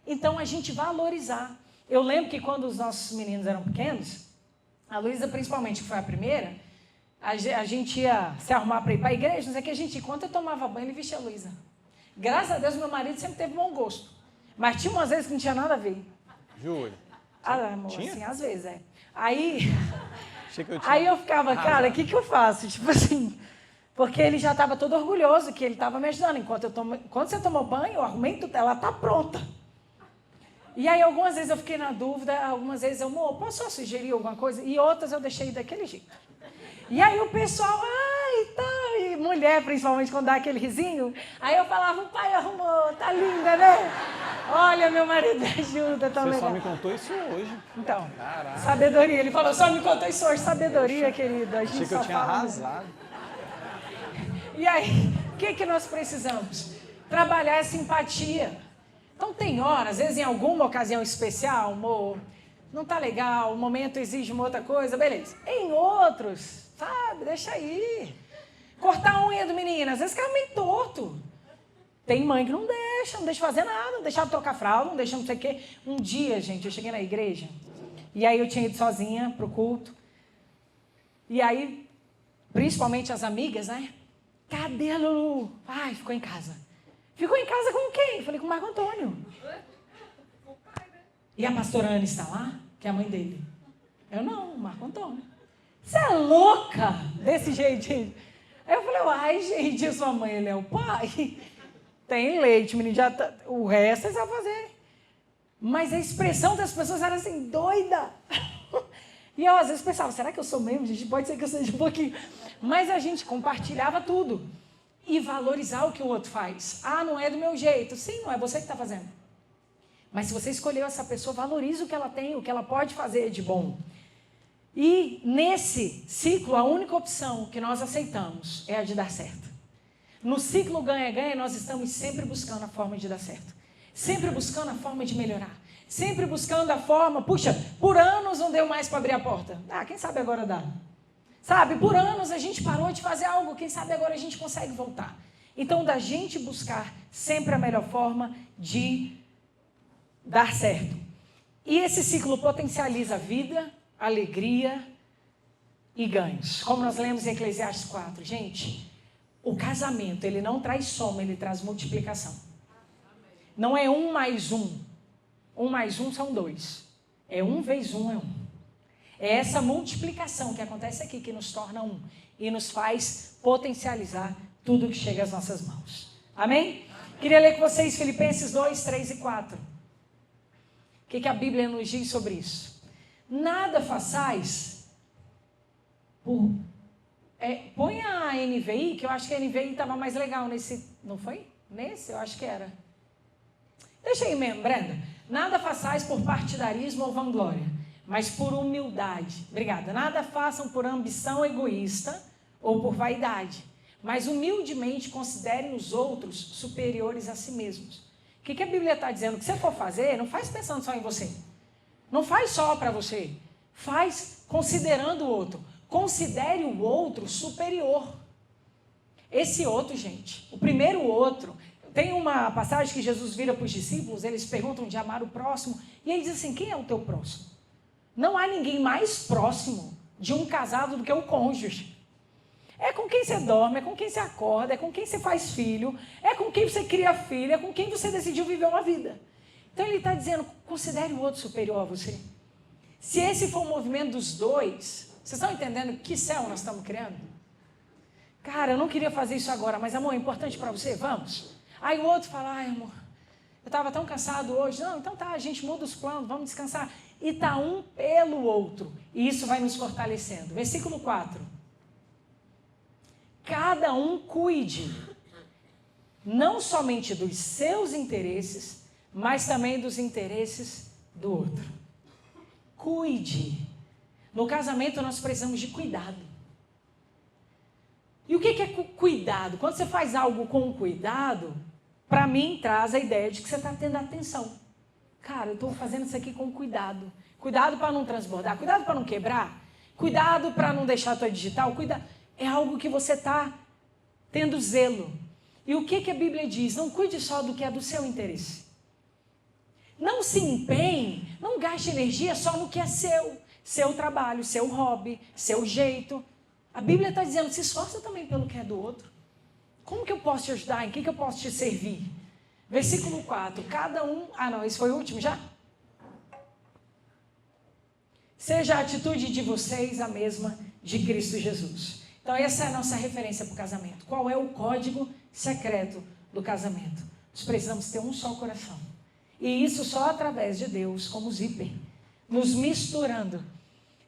Então, a gente valorizar. Eu lembro que quando os nossos meninos eram pequenos, a Luísa principalmente, que foi a primeira, a gente ia se arrumar para ir para a igreja, não sei o que, a gente, enquanto eu tomava banho, ele vestia a Luísa. Graças a Deus, meu marido sempre teve bom gosto. Mas tinha umas vezes que não tinha nada a ver. Júlia. Ah, amor, tinha? assim, às vezes, é. Aí Eu tinha. eu ficava, cara, o que eu faço? Tipo assim, porque ele já estava todo orgulhoso que ele estava me ajudando. Enquanto você tomou banho, eu arrumei tudo, ela está pronta. E aí, algumas vezes eu fiquei na dúvida, algumas vezes eu, amor, posso só sugerir alguma coisa? E outras eu deixei daquele jeito. E aí o pessoal, e mulher principalmente, quando dá aquele risinho, aí eu falava, o pai arrumou, tá linda, né? Olha, meu marido ajuda, tá Você legal. só me contou isso hoje. Então, Caraca. sabedoria, ele falou, só me contou isso hoje, sabedoria, querido. A gente Achei que só eu tinha fala arrasado. E aí, o que nós precisamos? Trabalhar essa empatia. Então tem horas, às vezes em alguma ocasião especial, amor, não tá legal, o momento exige uma outra coisa, beleza. Em outros, sabe, deixa aí. Cortar a unha do menino, às vezes fica meio torto. Tem mãe que não deixa fazer nada, não deixa trocar fralda, não deixa não sei o quê. Um dia, gente, eu cheguei na igreja, e aí eu tinha ido sozinha pro culto. E aí, principalmente as amigas, né? Cadê a Lulu? Ai, ficou em casa. Ficou em casa com quem? Falei, com o Marco Antônio. E a pastora Ana está lá? Que é a mãe dele. Eu não, o Marco Antônio. Você é louca desse jeito, gente. Aí eu falei, ai, gente, a sua mãe, ele é o pai. Tem leite, menino, já tá, o resto você sabe fazer. Mas a expressão das pessoas era assim, doida. E eu às vezes pensava, será que eu sou mesmo, gente? Pode ser que eu seja um pouquinho. Mas a gente compartilhava tudo. E valorizar o que o outro faz. Ah, não é do meu jeito. Sim, não é você que está fazendo. Mas se você escolheu essa pessoa, valorize o que ela tem, o que ela pode fazer de bom. E nesse ciclo, a única opção que nós aceitamos é a de dar certo. No ciclo ganha-ganha, nós estamos sempre buscando a forma de dar certo. Sempre buscando a forma de melhorar. Sempre buscando a forma, puxa, por anos não deu mais para abrir a porta. Ah, quem sabe agora dá. Sabe, por anos a gente parou de fazer algo, quem sabe agora a gente consegue voltar. Então, da gente buscar sempre a melhor forma de dar certo. E esse ciclo potencializa a vida, alegria e ganhos. Como nós lemos em Eclesiastes 4. Gente, o casamento, ele não traz soma, ele traz multiplicação. Não é 1 mais 1. 1 mais 1 são 2. É 1 vezes 1 é 1. É essa multiplicação que acontece aqui que nos torna um e nos faz potencializar tudo que chega às nossas mãos. Amém? Queria ler com vocês Filipenses 2, 3 e 4. O que a Bíblia nos diz sobre isso? Nada façais por... põe a NVI, que eu acho que a NVI estava mais legal nesse... Não foi? Nesse? Eu acho que era. Deixa aí mesmo, Brenda. Nada façais por partidarismo ou vanglória, mas por humildade. Obrigada. Nada façam por ambição egoísta ou por vaidade, mas humildemente considerem os outros superiores a si mesmos. O que a Bíblia está dizendo? O que você for fazer, não faz pensando só em você. Não faz só para você. Faz considerando o outro. Considere o outro superior. Esse outro, gente, o primeiro outro... Tem uma passagem que Jesus vira para os discípulos, eles perguntam de amar o próximo, e ele diz assim, quem é o teu próximo? Não há ninguém mais próximo de um casado do que o cônjuge. É com quem você dorme, é com quem você acorda, é com quem você faz filho, é com quem você cria filho, é com quem você decidiu viver uma vida. Então ele está dizendo, considere o outro superior a você. Se esse for o movimento dos dois, vocês estão entendendo que céu nós estamos criando? Cara, eu não queria fazer isso agora, mas amor, é importante para você? Vamos. Aí o outro fala, ai amor, eu estava tão cansado hoje. Não, então tá, a gente muda os planos, vamos descansar. E está um pelo outro. E isso vai nos fortalecendo. Versículo 4. Cada um cuide, não somente dos seus interesses, mas também dos interesses do outro. Cuide. No casamento nós precisamos de cuidado. E o que é cuidado? Quando você faz algo com cuidado, para mim traz a ideia de que você está tendo atenção. Cara, eu estou fazendo isso aqui com cuidado. Cuidado para não transbordar, cuidado para não quebrar, cuidado para não deixar a tua digital, cuidado. É algo que você está tendo zelo. E o que a Bíblia diz? Não cuide só do que é do seu interesse. Não se empenhe, não gaste energia só no que é seu. Seu trabalho, seu hobby, seu jeito. A Bíblia está dizendo, se esforça também pelo que é do outro. Como que eu posso te ajudar? Em que eu posso te servir? Versículo 4. Cada um... Ah, não, esse foi o último já? Seja a atitude de vocês a mesma de Cristo Jesus. Então, essa é a nossa referência para o casamento. Qual é o código secreto do casamento? Nós precisamos ter um só coração. E isso só através de Deus, como zíper. Nos misturando,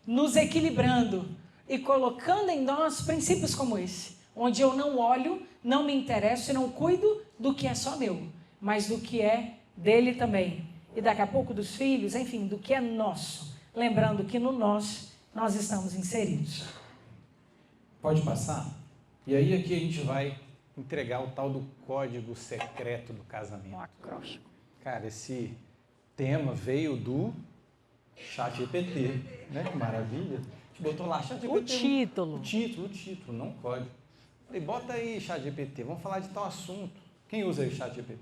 nos equilibrando e colocando em nós princípios como esse. Onde eu não olho, não me interesso e não cuido do que é só meu, mas do que é dele também. E daqui a pouco dos filhos, enfim, do que é nosso. Lembrando que no nosso, nós estamos inseridos. Pode passar? E aí aqui a gente vai entregar o tal do código secreto do casamento. Um acróstico. Cara, esse tema veio do ChatGPT, né? Que maravilha. A gente botou lá, ChatGPT. O título, não código. Falei, bota aí, ChatGPT, vamos falar de tal assunto. Quem usa aí o ChatGPT?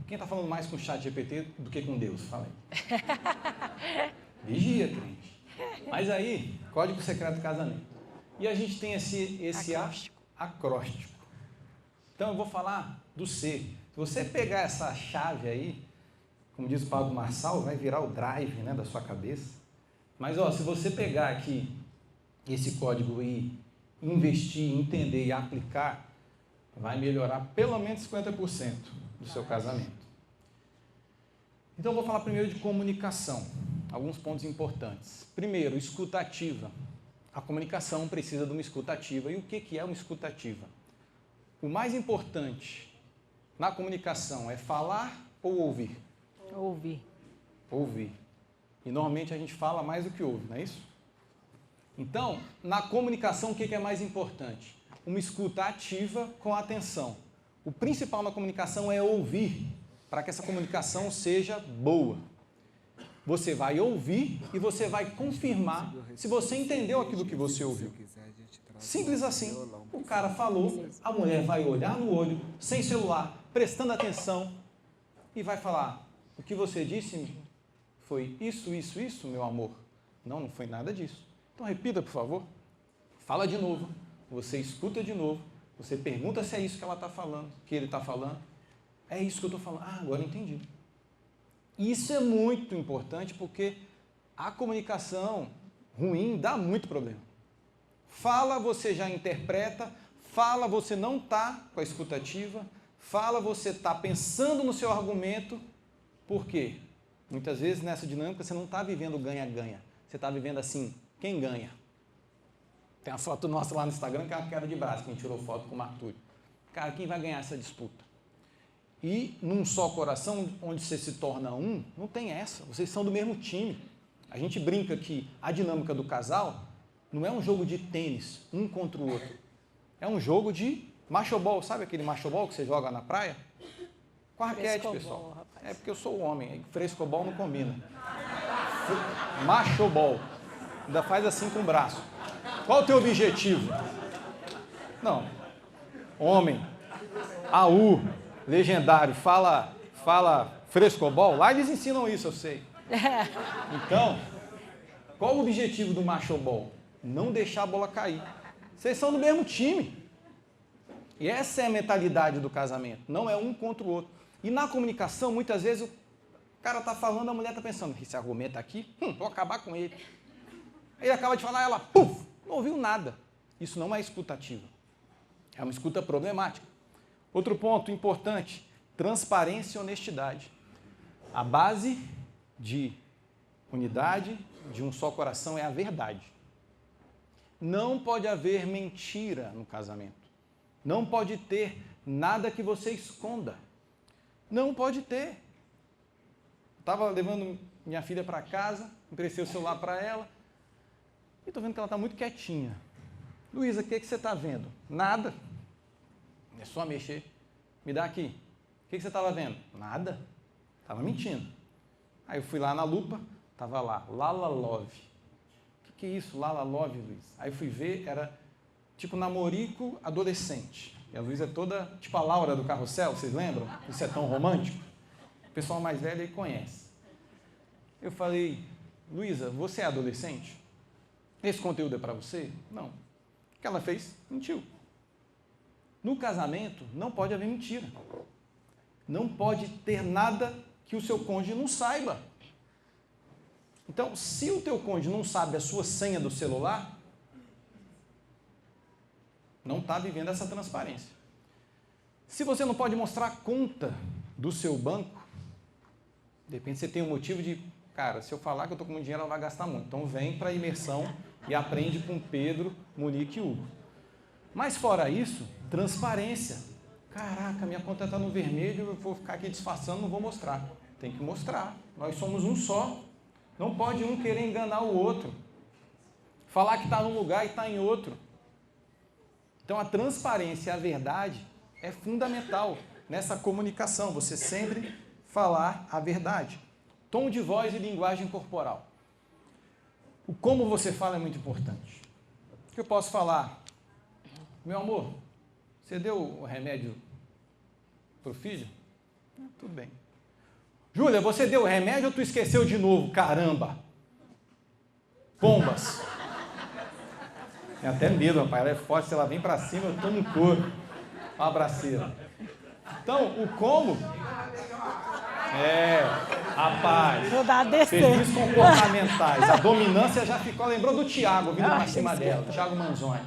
Quem está falando mais com o ChatGPT do que com Deus? Fala aí. Vigia, crente. Mas aí, código secreto do casamento. E a gente tem esse acróstico. Então eu vou falar do C. Se você pegar essa chave aí, como diz o Pablo Marçal, vai virar o drive, né, da sua cabeça. Mas ó, se você pegar aqui esse código e investir, entender e aplicar, vai melhorar pelo menos 50% do seu casamento. Então, eu vou falar primeiro de comunicação, alguns pontos importantes. Primeiro, escuta ativa. A comunicação precisa de uma escuta ativa. E o que é uma escuta ativa? O mais importante na comunicação é falar ou ouvir? Ouvir. Ouvir. E normalmente a gente fala mais do que ouve, não é isso? Então, na comunicação, o que é mais importante? Uma escuta ativa com atenção. O principal na comunicação é ouvir, para que essa comunicação seja boa. Você vai ouvir e você vai confirmar se você entendeu aquilo que você ouviu. Simples assim. O cara falou, a mulher vai olhar no olho, sem celular, prestando atenção, e vai falar: o que você disse foi isso, meu amor. Não foi nada disso. Então repita, por favor. Fala de novo. Você escuta de novo. Você pergunta se é isso que ela está falando, que ele está falando. É isso que eu estou falando. Ah, agora entendi. Isso é muito importante porque a comunicação ruim dá muito problema. Fala, você já interpreta. Fala, você não está com a escutativa. Fala, você está pensando no seu argumento. Por quê? Muitas vezes nessa dinâmica você não está vivendo ganha-ganha. Você está vivendo assim, quem ganha? Tem uma foto nossa lá no Instagram que é uma queda de braço, que a gente tirou foto com o Martúrio. Cara, quem vai ganhar essa disputa? E num só coração, onde você se torna um, não tem essa. Vocês são do mesmo time. A gente brinca que a dinâmica do casal não é um jogo de tênis, um contra o outro. É um jogo de machobol. Sabe aquele machobol que você joga na praia? Com a raquete, pessoal. Rapaz. É porque eu sou homem. Frescobol não combina. Machobol. Ainda faz assim com o braço. Qual o teu objetivo? Não. Homem. AU. Legendário, fala frescobol, lá eles ensinam isso, eu sei. Então, qual o objetivo do machobol? Não deixar a bola cair. Vocês são do mesmo time. E essa é a mentalidade do casamento, não é um contra o outro. E na comunicação, muitas vezes, o cara está falando, a mulher está pensando, esse argumento aqui, vou acabar com ele. Ele acaba de falar, ela, puf, não ouviu nada. Isso não é escutativa. É uma escuta problemática. Outro ponto importante, transparência e honestidade. A base de unidade, de um só coração, é a verdade. Não pode haver mentira no casamento. Não pode ter nada que você esconda. Não pode ter. Estava levando minha filha para casa, emprestei o celular para ela, e estou vendo que ela está muito quietinha. Luísa, o que você está vendo? Nada. É só mexer. Me dá aqui. O que você estava vendo? Nada. Estava mentindo. Aí eu fui lá na lupa, estava lá, Lala Love. O que é isso, Lala Love, Luiz? Aí eu fui ver, era tipo namorico adolescente. E a Luísa é toda, tipo a Laura do Carrossel, vocês lembram? Isso é tão romântico. O pessoal mais velho aí conhece. Eu falei, Luísa, você é adolescente? Esse conteúdo é para você? Não. O que ela fez? Mentiu. No casamento, não pode haver mentira. Não pode ter nada que o seu cônjuge não saiba. Então, se o teu cônjuge não sabe a sua senha do celular, não está vivendo essa transparência. Se você não pode mostrar a conta do seu banco, de repente você tem um motivo de, cara, se eu falar que eu estou com muito dinheiro, ela vai gastar muito. Então, vem para a imersão e aprende com Pedro, Monique e Hugo. Mas fora isso, transparência. Caraca, minha conta está no vermelho, eu vou ficar aqui disfarçando, não vou mostrar. Tem que mostrar. Nós somos um só. Não pode um querer enganar o outro. Falar que está num lugar e está em outro. Então, a transparência e a verdade é fundamental nessa comunicação. Você sempre falar a verdade. Tom de voz e linguagem corporal. O como você fala é muito importante. O que eu posso falar? Meu amor, você deu o remédio para o filho? Tudo bem. Júlia, você deu o remédio ou tu esqueceu de novo? Caramba! Pombas! Tem até medo, rapaz. Ela é forte, se ela vem para cima, eu tomo um couro. Uma abraceira. Então, o como... Rapaz, Vou dar a descer. perfis comportamentais. A dominância já ficou, lembrou do Thiago, vindo pra cima dela, Thiago Manzoni.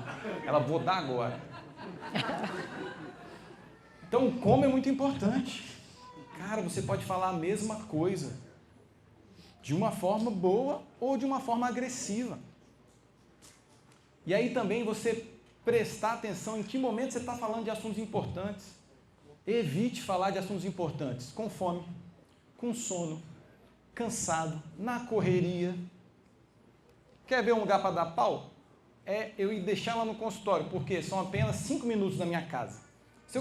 Ela, vou dar agora. Então, como é muito importante. Cara, você pode falar a mesma coisa, de uma forma boa ou de uma forma agressiva. E aí também você prestar atenção em que momento você está falando de assuntos importantes. Evite falar de assuntos importantes com fome, com sono, cansado, na correria. Quer ver um lugar para dar pau? É eu ir deixar ela no consultório, porque são apenas 5 minutos da minha casa. Se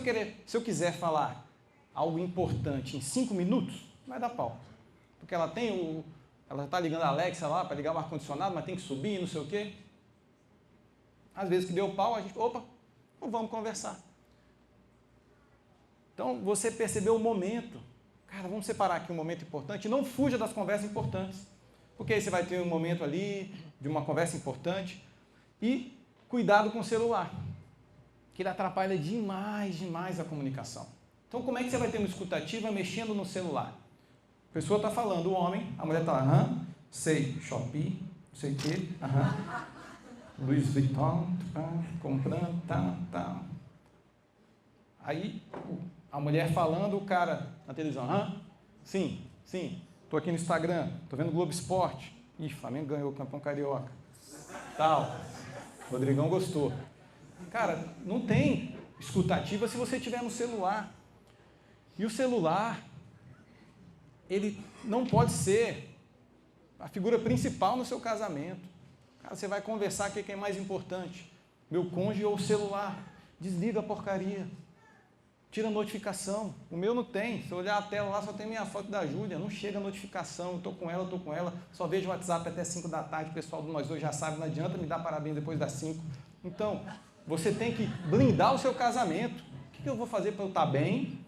eu quiser falar algo importante em 5 minutos, vai dar pau. Porque ela está ligando a Alexa lá para ligar o ar-condicionado, mas tem que subir, não sei o quê. Às vezes que deu pau, a gente, opa, não vamos conversar. Então, você percebeu o momento. Cara, vamos separar aqui um momento importante. Não fuja das conversas importantes. Porque aí você vai ter um momento ali de uma conversa importante. E cuidado com o celular, que ele atrapalha demais a comunicação. Então, como é que você vai ter uma escutativa mexendo no celular? A pessoa está falando, o homem, a mulher está, aham, sei, Shopee, não sei o quê, aham, Louis Vuitton, comprando, tá. Aí, a mulher falando, o cara na televisão, aham, sim, estou aqui no Instagram, estou vendo Globo Esporte, ih, Flamengo ganhou o campeão carioca, tal, Rodrigão gostou. Cara, não tem escutativa se você tiver no celular. E o celular, ele não pode ser a figura principal no seu casamento. Cara, você vai conversar, o que é mais importante? Meu cônjuge ou o celular? Desliga a porcaria. Tira a notificação. O meu não tem. Se eu olhar a tela lá, só tem minha foto da Júlia. Não chega a notificação. Estou com ela. Só vejo o WhatsApp até 5 da tarde. O pessoal do Nós Dois já sabe. Não adianta me dar parabéns depois das 5. Então, você tem que blindar o seu casamento. O que eu vou fazer para eu estar bem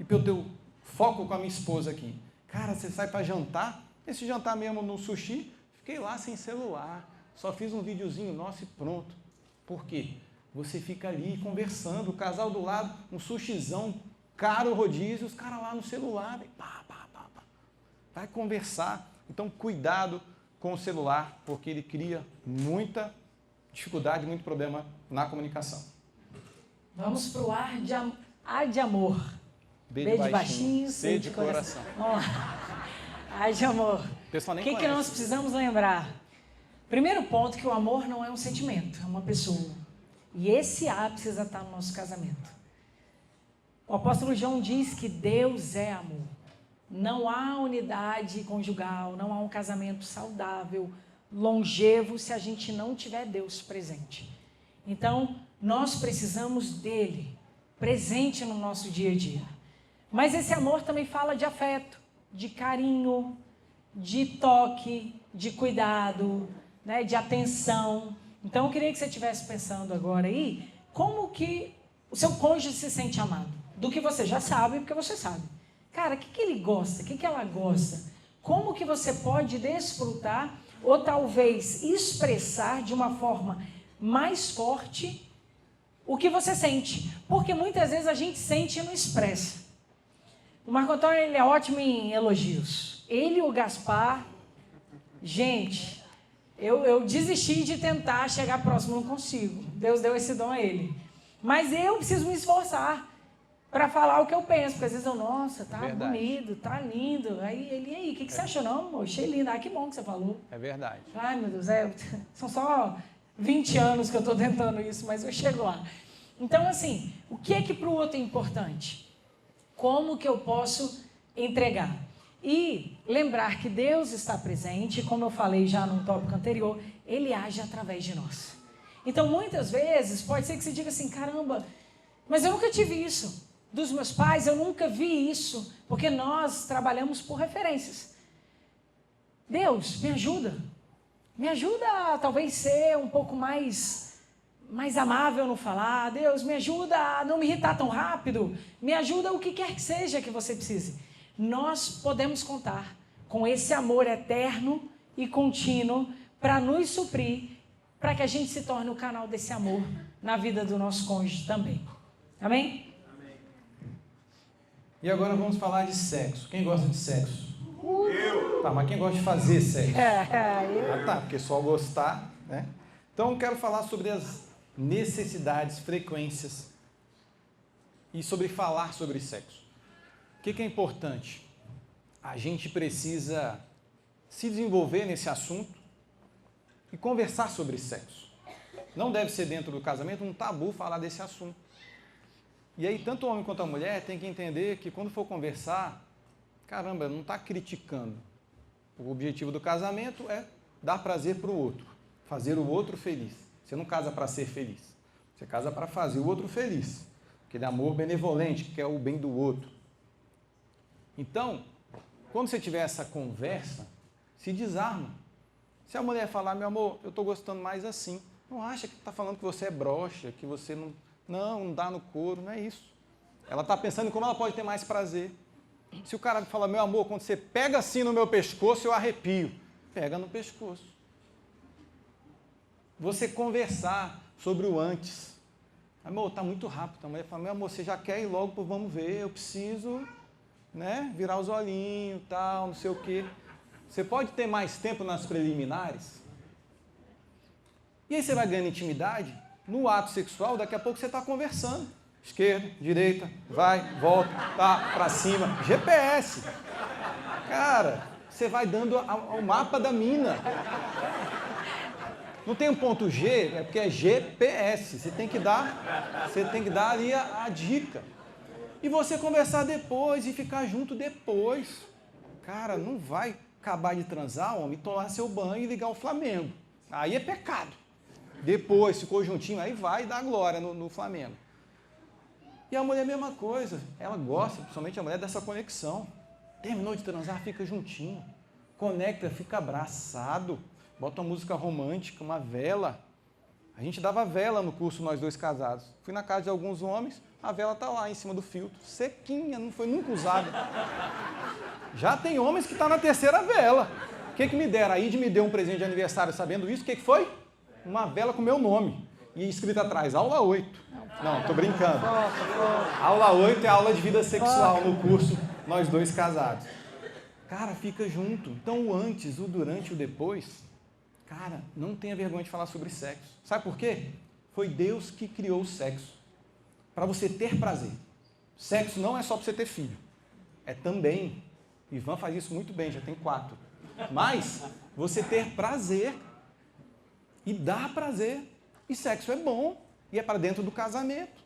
e para eu ter o foco com a minha esposa aqui? Cara, você sai para jantar. Esse jantar mesmo no sushi, fiquei lá sem celular. Só fiz um videozinho nosso e pronto. Por quê? Você fica ali conversando, o casal do lado, um sushizão, caro rodízio, os caras lá no celular, pá. Vai conversar. Então, cuidado com o celular, porque ele cria muita dificuldade, muito problema na comunicação. Vamos para o A de amor. B de baixinho, C de coração. Vamos lá. A de amor. O que nós precisamos lembrar? Primeiro ponto, que o amor não é um sentimento, é uma pessoa. E esse A precisa estar no nosso casamento. O apóstolo João diz que Deus é amor. Não há unidade conjugal, não há um casamento saudável, longevo, se a gente não tiver Deus presente. Então, nós precisamos dele, presente no nosso dia a dia. Mas esse amor também fala de afeto, de carinho, de toque, de cuidado, né, de atenção. Então, eu queria que você estivesse pensando agora aí, como que o seu cônjuge se sente amado? Do que você já sabe, porque você sabe. Cara, o que ele gosta? O que ela gosta? Como que você pode desfrutar ou talvez expressar de uma forma mais forte o que você sente? Porque muitas vezes a gente sente e não expressa. O Marco Antônio, ele é ótimo em elogios. Ele e o Gaspar, gente, eu desisti de tentar chegar próximo, não consigo. Deus deu esse dom a ele. Mas eu preciso me esforçar para falar o que eu penso, porque às vezes eu, nossa, tá bonito, tá lindo. Aí ele, e aí, o que você achou? Não, amor, achei lindo. Ah, que bom que você falou. É verdade. Ai, meu Deus, são só 20 anos que eu estou tentando isso, mas eu chego lá. Então, assim, o que é que para o outro é importante? Como que eu posso entregar? E lembrar que Deus está presente, como eu falei já no tópico anterior, Ele age através de nós. Então, muitas vezes, pode ser que você diga assim, caramba, mas eu nunca tive isso. Dos meus pais, eu nunca vi isso, porque nós trabalhamos por referências. Deus, me ajuda. Me ajuda a talvez ser um pouco mais amável no falar. Deus, me ajuda a não me irritar tão rápido. Me ajuda o que quer que seja que você precise. Nós podemos contar com esse amor eterno e contínuo para nos suprir, para que a gente se torne o canal desse amor na vida do nosso cônjuge também. Amém? E agora vamos falar de sexo. Quem gosta de sexo? Tá, mas quem gosta de fazer sexo? Eu. Ah, tá, porque só gostar, né? Então, eu quero falar sobre as necessidades, frequências e sobre falar sobre sexo. O que é importante? A gente precisa se desenvolver nesse assunto e conversar sobre sexo. Não deve ser dentro do casamento um tabu falar desse assunto. E aí, tanto o homem quanto a mulher tem que entender que quando for conversar, caramba, não está criticando. O objetivo do casamento é dar prazer para o outro, fazer o outro feliz. Você não casa para ser feliz, você casa para fazer o outro feliz. Aquele amor benevolente, que quer o bem do outro. Então, quando você tiver essa conversa, se desarma. Se a mulher falar, meu amor, eu estou gostando mais assim, não acha que está falando que você é broxa, que você não dá no couro, não é isso. Ela está pensando em como ela pode ter mais prazer. Se o cara fala, meu amor, quando você pega assim no meu pescoço, eu arrepio. Pega no pescoço. Você conversar sobre o antes. Amor, está muito rápido. A mulher fala, meu amor, você já quer ir logo para vamos ver, eu preciso, né, virar os olhinhos, tal, não sei o quê. Você pode ter mais tempo nas preliminares. E aí você vai ganhando intimidade. No ato sexual, daqui a pouco você está conversando. Esquerda, direita, vai, volta, tá, para cima. GPS. Cara, você vai dando ao mapa da mina. Não tem um ponto G, é porque é GPS. Você tem que dar ali a dica. E você conversar depois e ficar junto depois. Cara, não vai acabar de transar, homem, tomar seu banho e ligar o Flamengo. Aí é pecado. Depois, ficou juntinho, aí vai dar glória no Flamengo. E a mulher é a mesma coisa. Ela gosta, principalmente a mulher, dessa conexão. Terminou de transar, fica juntinho. Conecta, fica abraçado. Bota uma música romântica, uma vela. A gente dava vela no curso Nós Dois Casados. Fui na casa de alguns homens, a vela está lá em cima do filtro, sequinha, não foi nunca usada. Já tem homens que estão na terceira vela. O que me deram? A Ide me deu um presente de aniversário sabendo isso. O que foi? Uma vela com meu nome. E escrito atrás, aula 8. Não, tô brincando. Aula 8 é aula de vida sexual no curso Nós Dois Casados. Cara, fica junto. Então o antes, o durante e o depois, cara, não tenha vergonha de falar sobre sexo. Sabe por quê? Foi Deus que criou o sexo. Para você ter prazer. Sexo não é só para você ter filho. É também. Ivan faz isso muito bem, já tem 4. Mas você ter prazer e dar prazer. E sexo é bom. E é para dentro do casamento.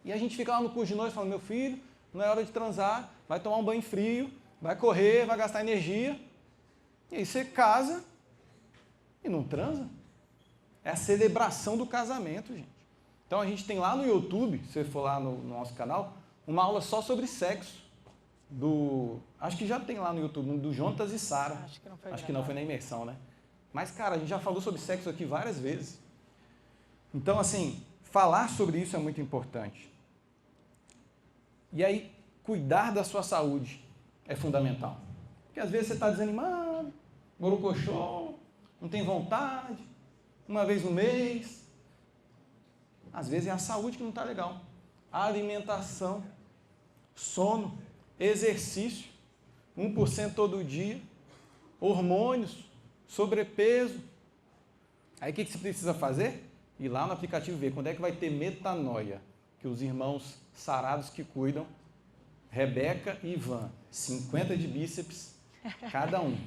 E a gente fica lá no curso de noite falando, meu filho, não é hora de transar, vai tomar um banho frio, vai correr, vai gastar energia. E aí você casa e não transa. É a celebração do casamento, gente. Então a gente tem lá no YouTube, se você for lá no nosso canal, uma aula só sobre sexo. Acho que já tem lá no YouTube, do Jonatas e Sara. Acho que não foi na imersão, né? Mas, cara, a gente já falou sobre sexo aqui várias vezes. Então, assim, falar sobre isso é muito importante. E aí, cuidar da sua saúde é fundamental. Porque às vezes você está desanimado, borocochô, não tem vontade, uma vez no mês. Às vezes é a saúde que não está legal. A alimentação, sono, exercício, 1% todo dia, hormônios, sobrepeso. Aí o que você precisa fazer? Ir lá no aplicativo ver quando é que vai ter metanoia, que os irmãos sarados que cuidam, Rebeca e Ivan, 50 de bíceps cada um.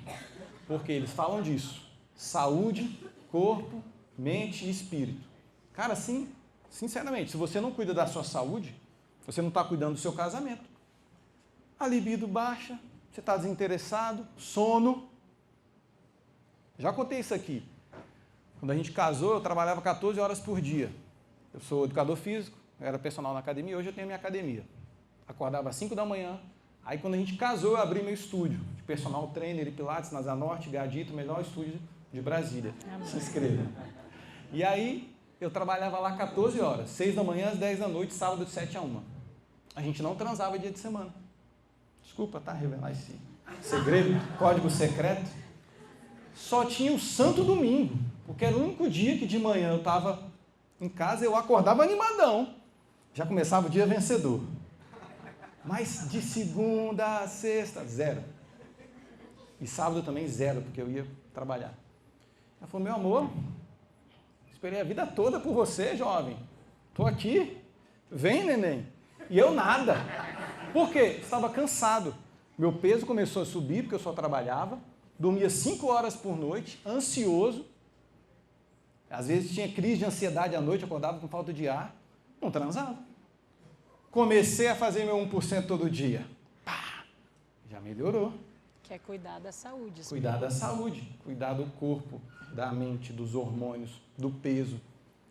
Porque eles falam disso. Saúde, corpo, mente e espírito. Cara, assim, sinceramente, se você não cuida da sua saúde, você não está cuidando do seu casamento. A libido baixa, você está desinteressado, sono. Já contei isso aqui. Quando a gente casou, eu trabalhava 14 horas por dia. Eu sou educador físico, eu era personal na academia, hoje eu tenho a minha academia. Acordava às 5 da manhã, aí quando a gente casou, eu abri meu estúdio de personal trainer e pilates na Zanorte, Gadito, melhor estúdio de Brasília. Se inscreva. E aí, eu trabalhava lá 14 horas, 6 da manhã às 10 da noite, sábado de 7 a 1. A gente não transava dia de semana. Desculpa, tá? Revelar esse segredo, código secreto. Só tinha o santo domingo, porque era o único dia que de manhã eu estava em casa, eu acordava animadão. Já começava o dia vencedor. Mas de segunda a sexta, zero. E sábado também 0, porque eu ia trabalhar. Ela falou, meu amor, esperei a vida toda por você, jovem. Estou aqui. Vem, neném. E eu nada. Por quê? Estava cansado. Meu peso começou a subir, porque eu só trabalhava. Dormia 5 horas por noite, ansioso. Às vezes tinha crise de ansiedade à noite, acordava com falta de ar. Não transava. Comecei a fazer meu 1% todo dia. Pá, já melhorou. Que é cuidar da saúde. Cuidar da saúde, cuidar do corpo, da mente, dos hormônios, do peso.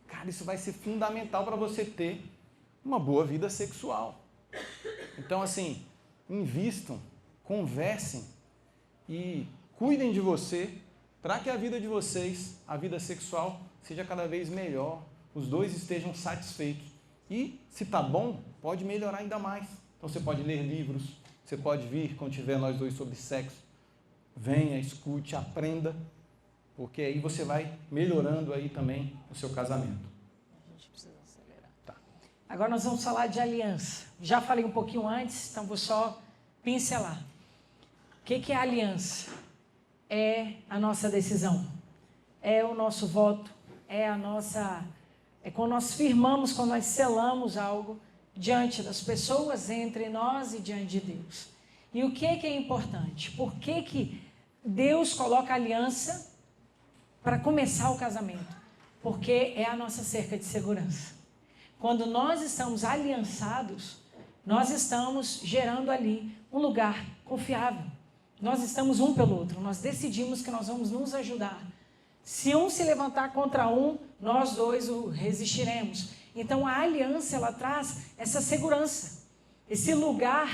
Cara, isso vai ser fundamental para você ter uma boa vida sexual. Então, assim, invistam, conversem e cuidem de você para que a vida de vocês, a vida sexual, seja cada vez melhor, os dois estejam satisfeitos. E, se está bom, pode melhorar ainda mais. Então, você pode ler livros, você pode vir quando tiver nós dois sobre sexo. Venha, escute, aprenda, porque aí você vai melhorando aí também o seu casamento. A gente precisa acelerar. Tá. Agora nós vamos falar de aliança. Já falei um pouquinho antes, então vou só pincelar. O que é aliança? É a nossa decisão, é o nosso voto, é quando nós firmamos, quando nós selamos algo diante das pessoas, entre nós e diante de Deus. E o que é importante? Por que Deus coloca aliança para começar o casamento? Porque é a nossa cerca de segurança. Quando nós estamos aliançados, nós estamos gerando ali um lugar confiável. Nós estamos um pelo outro, nós decidimos que nós vamos nos ajudar. Se um se levantar contra um, nós dois o resistiremos. Então a aliança, ela traz essa segurança, esse lugar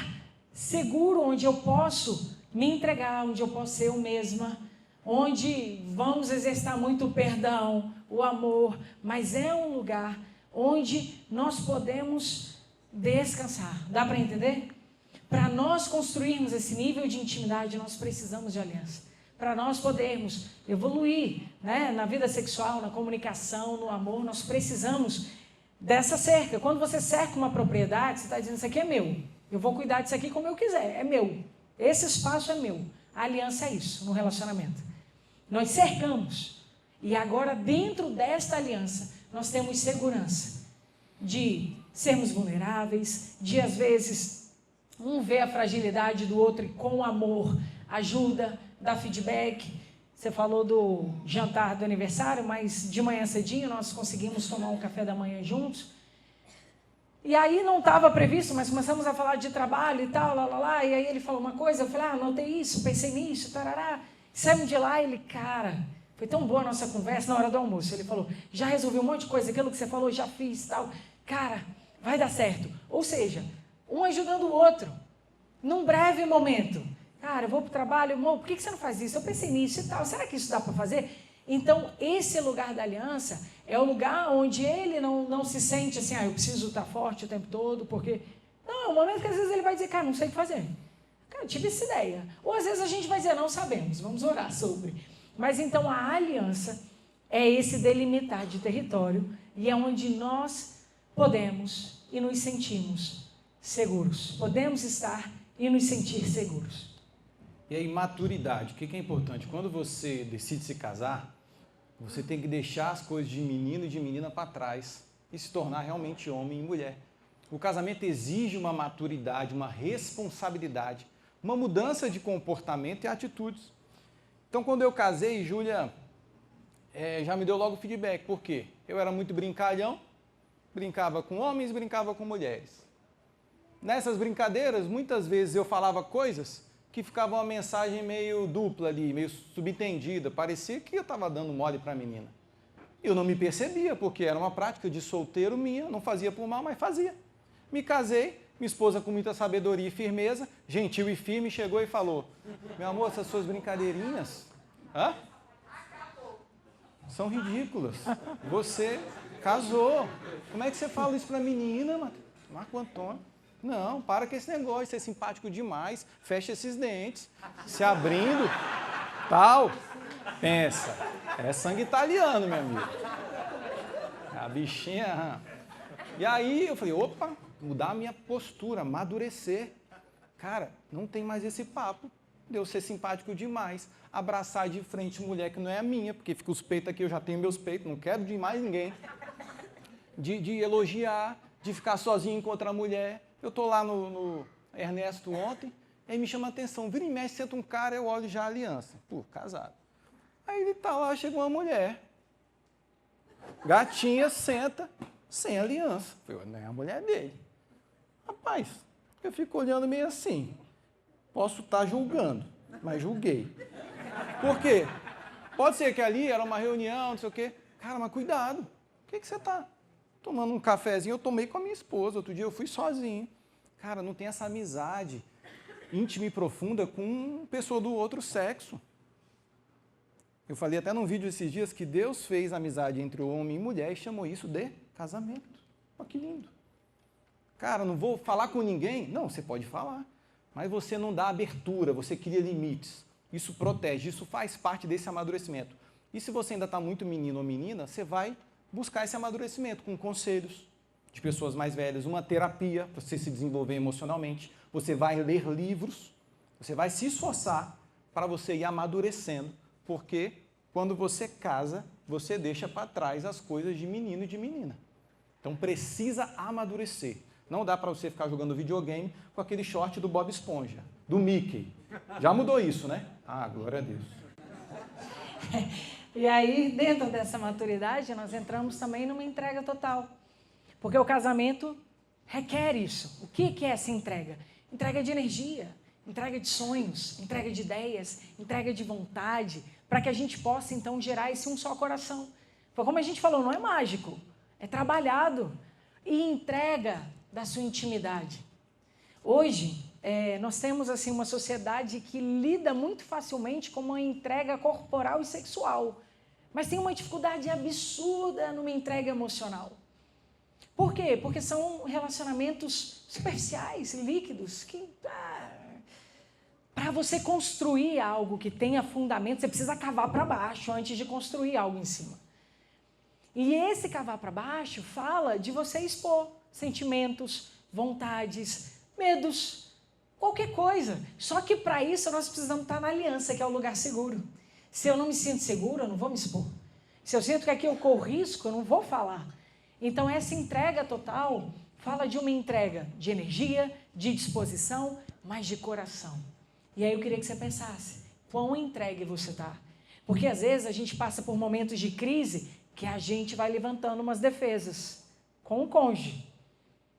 seguro onde eu posso me entregar, onde eu posso ser eu mesma, onde vamos exercitar muito o perdão, o amor, mas é um lugar onde nós podemos descansar. Dá para entender? Para nós construirmos esse nível de intimidade, nós precisamos de aliança. Para nós podermos evoluir, né, na vida sexual, na comunicação, no amor, nós precisamos dessa cerca. Quando você cerca uma propriedade, você está dizendo, isso aqui é meu. Eu vou cuidar disso aqui como eu quiser, é meu. Esse espaço é meu. A aliança é isso, no relacionamento. Nós cercamos. E agora, dentro desta aliança, nós temos segurança de sermos vulneráveis, de, às vezes, um ver a fragilidade do outro e, com amor, ajuda, dá feedback. Você falou do jantar do aniversário, mas de manhã cedinho nós conseguimos tomar um café da manhã juntos. E aí não estava previsto, mas começamos a falar de trabalho e tal, e aí ele falou uma coisa, eu falei, anotei isso, pensei nisso, tarará. Saímos de lá, ele, cara, foi tão boa a nossa conversa na hora do almoço. Ele falou, já resolvi um monte de coisa, aquilo que você falou, já fiz, tal. Cara, vai dar certo. Ou seja, um ajudando o outro, num breve momento. Cara, eu vou para o trabalho, amor, por que você não faz isso? Eu pensei nisso e tal, será que isso dá para fazer? Então, esse lugar da aliança é o lugar onde ele não se sente assim, eu preciso estar forte o tempo todo, porque... Não, é um momento que às vezes ele vai dizer, cara, não sei o que fazer. Cara, eu tive essa ideia. Ou às vezes a gente vai dizer, não sabemos, vamos orar sobre. Mas então a aliança é esse delimitar de território e é onde nós podemos e nos sentimos seguros. Podemos estar e nos sentir seguros. E aí, maturidade, o que é importante? Quando você decide se casar, você tem que deixar as coisas de menino e de menina para trás e se tornar realmente homem e mulher. O casamento exige uma maturidade, uma responsabilidade, uma mudança de comportamento e atitudes. Então, quando eu casei, Júlia já me deu logo feedback. Por quê? Eu era muito brincalhão, brincava com homens, brincava com mulheres. Nessas brincadeiras, muitas vezes eu falava coisas que ficava uma mensagem meio dupla ali, meio subentendida. Parecia que eu estava dando mole para a menina. Eu não me percebia, porque era uma prática de solteiro minha, não fazia por mal, mas fazia. Me casei, minha esposa com muita sabedoria e firmeza, gentil e firme, chegou e falou, meu amor, essas suas brincadeirinhas são ridículas. Você casou. Como é que você fala isso para a menina, Marco Antônio? Não, para com esse negócio, você é simpático demais, fecha esses dentes, se abrindo, tal. Pensa, é sangue italiano, meu amigo. A bichinha... E aí eu falei, opa, mudar a minha postura, amadurecer. Cara, não tem mais esse papo. de eu ser simpático demais, abraçar de frente mulher que não é a minha, porque fica os peitos aqui, eu já tenho meus peitos, não quero de mais ninguém. De elogiar, de ficar sozinho com outra mulher. Eu estou lá no Ernesto ontem, aí me chama a atenção, vira e mexe, senta um cara, eu olho já a aliança. Pô, casado. Aí ele tá lá, chega uma mulher, gatinha, senta, sem aliança. Eu, não é a mulher dele. Rapaz, eu fico olhando meio assim, posso estar julgando, mas julguei. Por quê? Pode ser que ali era uma reunião, não sei o quê. Cara, mas cuidado, o que você está tomando um cafezinho? Eu tomei com a minha esposa, outro dia eu fui sozinho. Cara, não tem essa amizade íntima e profunda com uma pessoa do outro sexo. Eu falei até num vídeo esses dias que Deus fez amizade entre o homem e mulher e chamou isso de casamento. Olha que lindo. Cara, não vou falar com ninguém? Não, você pode falar. Mas você não dá abertura, você cria limites. Isso protege, isso faz parte desse amadurecimento. E se você ainda está muito menino ou menina, você vai buscar esse amadurecimento com conselhos de pessoas mais velhas, uma terapia para você se desenvolver emocionalmente. Você vai ler livros, você vai se esforçar para você ir amadurecendo, porque quando você casa, você deixa para trás as coisas de menino e de menina. Então precisa amadurecer. Não dá para você ficar jogando videogame com aquele short do Bob Esponja, do Mickey. Já mudou isso, né? Ah, glória a Deus. E aí, dentro dessa maturidade, nós entramos também numa entrega total. Porque o casamento requer isso. O que é essa entrega? Entrega de energia, entrega de sonhos, entrega de ideias, entrega de vontade, para que a gente possa, então, gerar esse um só coração. Porque, como a gente falou, não é mágico, é trabalhado. E entrega da sua intimidade. Hoje, nós temos assim uma sociedade que lida muito facilmente com uma entrega corporal e sexual, mas tem uma dificuldade absurda numa entrega emocional. Por quê? Porque são relacionamentos superficiais, líquidos, que para você construir algo que tenha fundamento, você precisa cavar para baixo antes de construir algo em cima. E esse cavar para baixo fala de você expor sentimentos, vontades, medos, qualquer coisa. Só que para isso nós precisamos estar na aliança, que é o lugar seguro. Se eu não me sinto seguro, eu não vou me expor. Se eu sinto que aqui eu corro risco, eu não vou falar. Então essa entrega total fala de uma entrega de energia, de disposição, mas de coração. E aí eu queria que você pensasse, quão entregue você está? Porque às vezes a gente passa por momentos de crise que a gente vai levantando umas defesas com o cônjuge.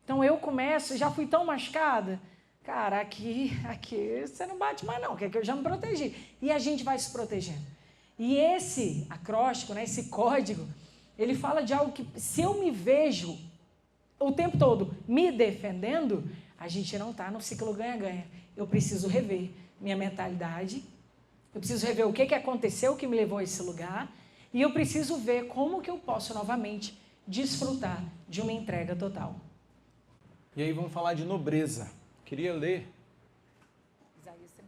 Então eu começo, já fui tão machucada, cara, aqui você não bate mais não, que aqui eu já me protegi. E a gente vai se protegendo. E esse acróstico, né, esse código, ele fala de algo que, se eu me vejo o tempo todo me defendendo, a gente não está no ciclo ganha-ganha. Eu preciso rever minha mentalidade, eu preciso rever o que aconteceu que me levou a esse lugar, e eu preciso ver como que eu posso novamente desfrutar de uma entrega total. E aí vamos falar de nobreza. Queria ler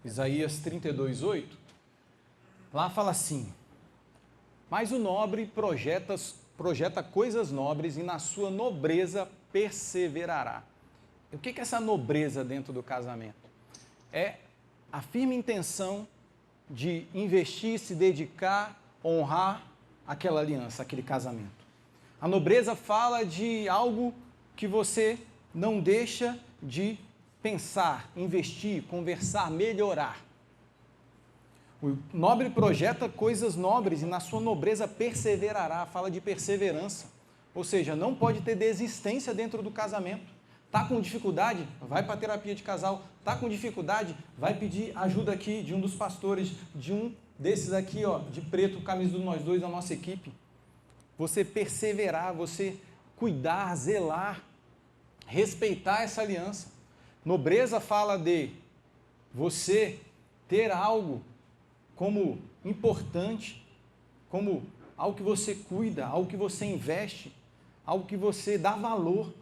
Isaías 32:8. Lá fala assim: mas o nobre projeta coisas nobres e na sua nobreza perseverará. O que é essa nobreza dentro do casamento? É a firme intenção de investir, se dedicar, honrar aquela aliança, aquele casamento. A nobreza fala de algo que você não deixa de pensar, investir, conversar, melhorar. O nobre projeta coisas nobres e na sua nobreza perseverará, fala de perseverança. Ou seja, não pode ter desistência dentro do casamento. Está com dificuldade? Vai para a terapia de casal. Está com dificuldade? Vai pedir ajuda aqui de um dos pastores, de um desses aqui, ó, de preto, camisa do Nós Dois, da nossa equipe. Você perseverar, você cuidar, zelar, respeitar essa aliança. Nobreza fala de você ter algo como importante, como algo que você cuida, algo que você investe, algo que você dá valor.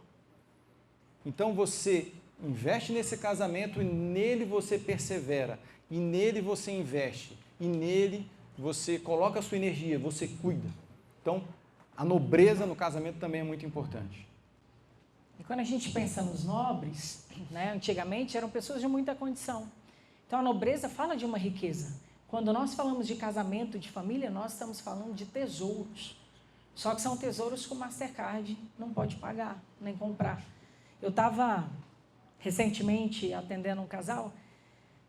Então você investe nesse casamento e nele você persevera, e nele você investe, e nele você coloca a sua energia, você cuida. Então, a nobreza no casamento também é muito importante. E quando a gente pensa nos nobres, né, antigamente eram pessoas de muita condição, Então a nobreza fala de uma riqueza. Quando nós falamos de casamento, de família, nós estamos falando de tesouros. Só que são tesouros que o Mastercard não pode pagar, nem comprar. Eu estava recentemente atendendo um casal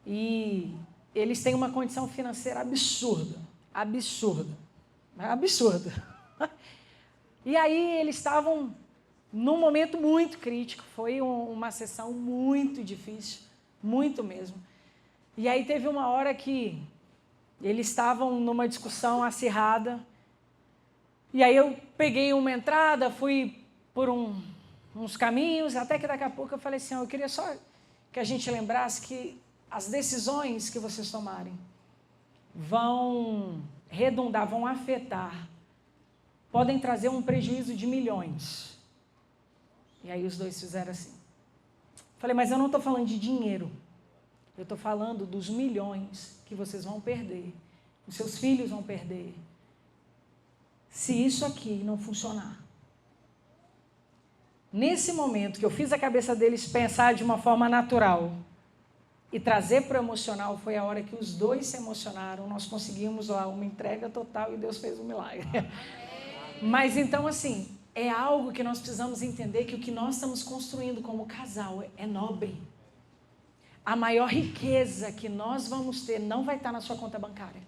e eles têm uma condição financeira absurda. E aí eles estavam num momento muito crítico, foi uma sessão muito difícil, muito mesmo. E aí teve uma hora que eles estavam numa discussão acirrada, e aí eu peguei uma entrada, fui por uns caminhos, até que daqui a pouco eu falei assim, eu queria só que a gente lembrasse que as decisões que vocês tomarem vão redundar, vão afetar, podem trazer um prejuízo de milhões. E aí os dois fizeram assim. Falei, mas eu não estou falando de dinheiro, eu estou falando dos milhões que vocês vão perder, os seus filhos vão perder, se isso aqui não funcionar. Nesse momento que eu fiz a cabeça deles pensar de uma forma natural e trazer para o emocional, foi a hora que os dois se emocionaram, nós conseguimos lá uma entrega total e Deus fez um milagre. Mas então assim, é algo que nós precisamos entender, que o que nós estamos construindo como casal é nobre. A maior riqueza que nós vamos ter não vai estar na sua conta bancária,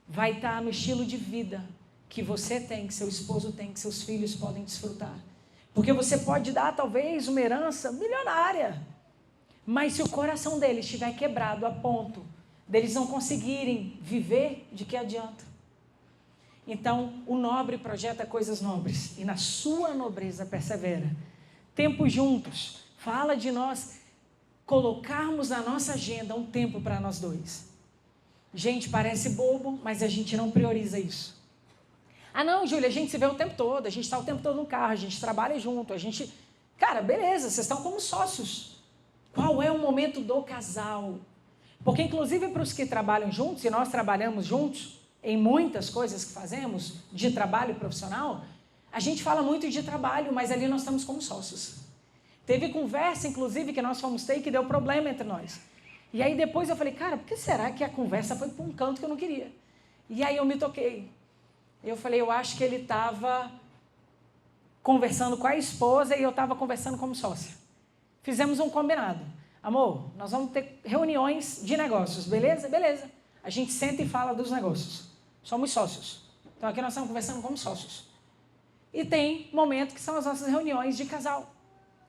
vai estar no estilo de vida que você tem, que seu esposo tem, que seus filhos podem desfrutar. Porque você pode dar talvez uma herança milionária, mas se o coração deles estiver quebrado a ponto deles não conseguirem viver, de que adianta? Então, o nobre projeta coisas nobres e na sua nobreza persevera. Tempo juntos, fala de nós colocarmos na nossa agenda um tempo para nós dois. Gente, parece bobo, mas a gente não prioriza isso. Ah não, Júlia, a gente se vê o tempo todo, a gente está o tempo todo no carro, a gente trabalha junto, a gente... Cara, beleza, vocês estão como sócios. Qual é o momento do casal? Porque inclusive para os que trabalham juntos, e nós trabalhamos juntos em muitas coisas que fazemos, de trabalho profissional, a gente fala muito de trabalho, mas ali nós estamos como sócios. Teve conversa, inclusive, que nós fomos ter, que deu problema entre nós. E aí depois eu falei, cara, por que será que a conversa foi para um canto que eu não queria? E aí eu me toquei. Eu falei, eu acho que ele estava conversando com a esposa e eu estava conversando como sócia. Fizemos um combinado. Amor, nós vamos ter reuniões de negócios, beleza? Beleza. A gente senta e fala dos negócios. Somos sócios. Então aqui nós estamos conversando como sócios. E tem momento que são as nossas reuniões de casal.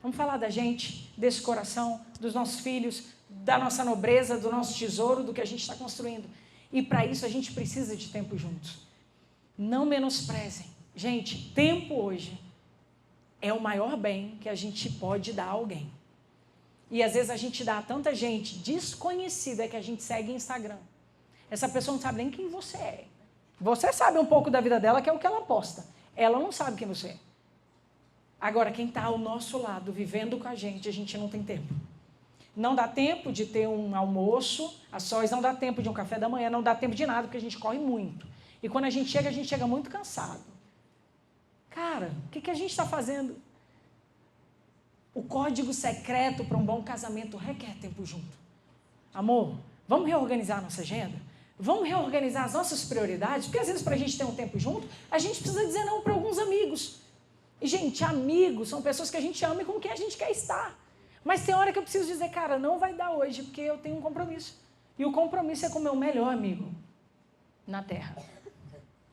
Vamos falar da gente, desse coração, dos nossos filhos, da nossa nobreza, do nosso tesouro, do que a gente está construindo. E para isso a gente precisa de tempo juntos. Não menosprezem. Gente, tempo hoje é o maior bem que a gente pode dar a alguém. E às vezes a gente dá a tanta gente desconhecida que a gente segue em Instagram. Essa pessoa não sabe nem quem você é. Você sabe um pouco da vida dela, que é o que ela posta. Ela não sabe quem você é. Agora, quem está ao nosso lado, vivendo com a gente não tem tempo. Não dá tempo de ter um almoço a sós, não dá tempo de um café da manhã, não dá tempo de nada, porque a gente corre muito. E quando a gente chega muito cansado. Cara, o que a gente está fazendo? O código secreto para um bom casamento requer tempo junto. Amor, vamos reorganizar a nossa agenda? Vamos reorganizar as nossas prioridades? Porque às vezes para a gente ter um tempo junto, a gente precisa dizer não para alguns amigos. E gente, amigos são pessoas que a gente ama e com quem a gente quer estar. Mas tem hora que eu preciso dizer, cara, não vai dar hoje, porque eu tenho um compromisso. E o compromisso é com o meu melhor amigo na Terra.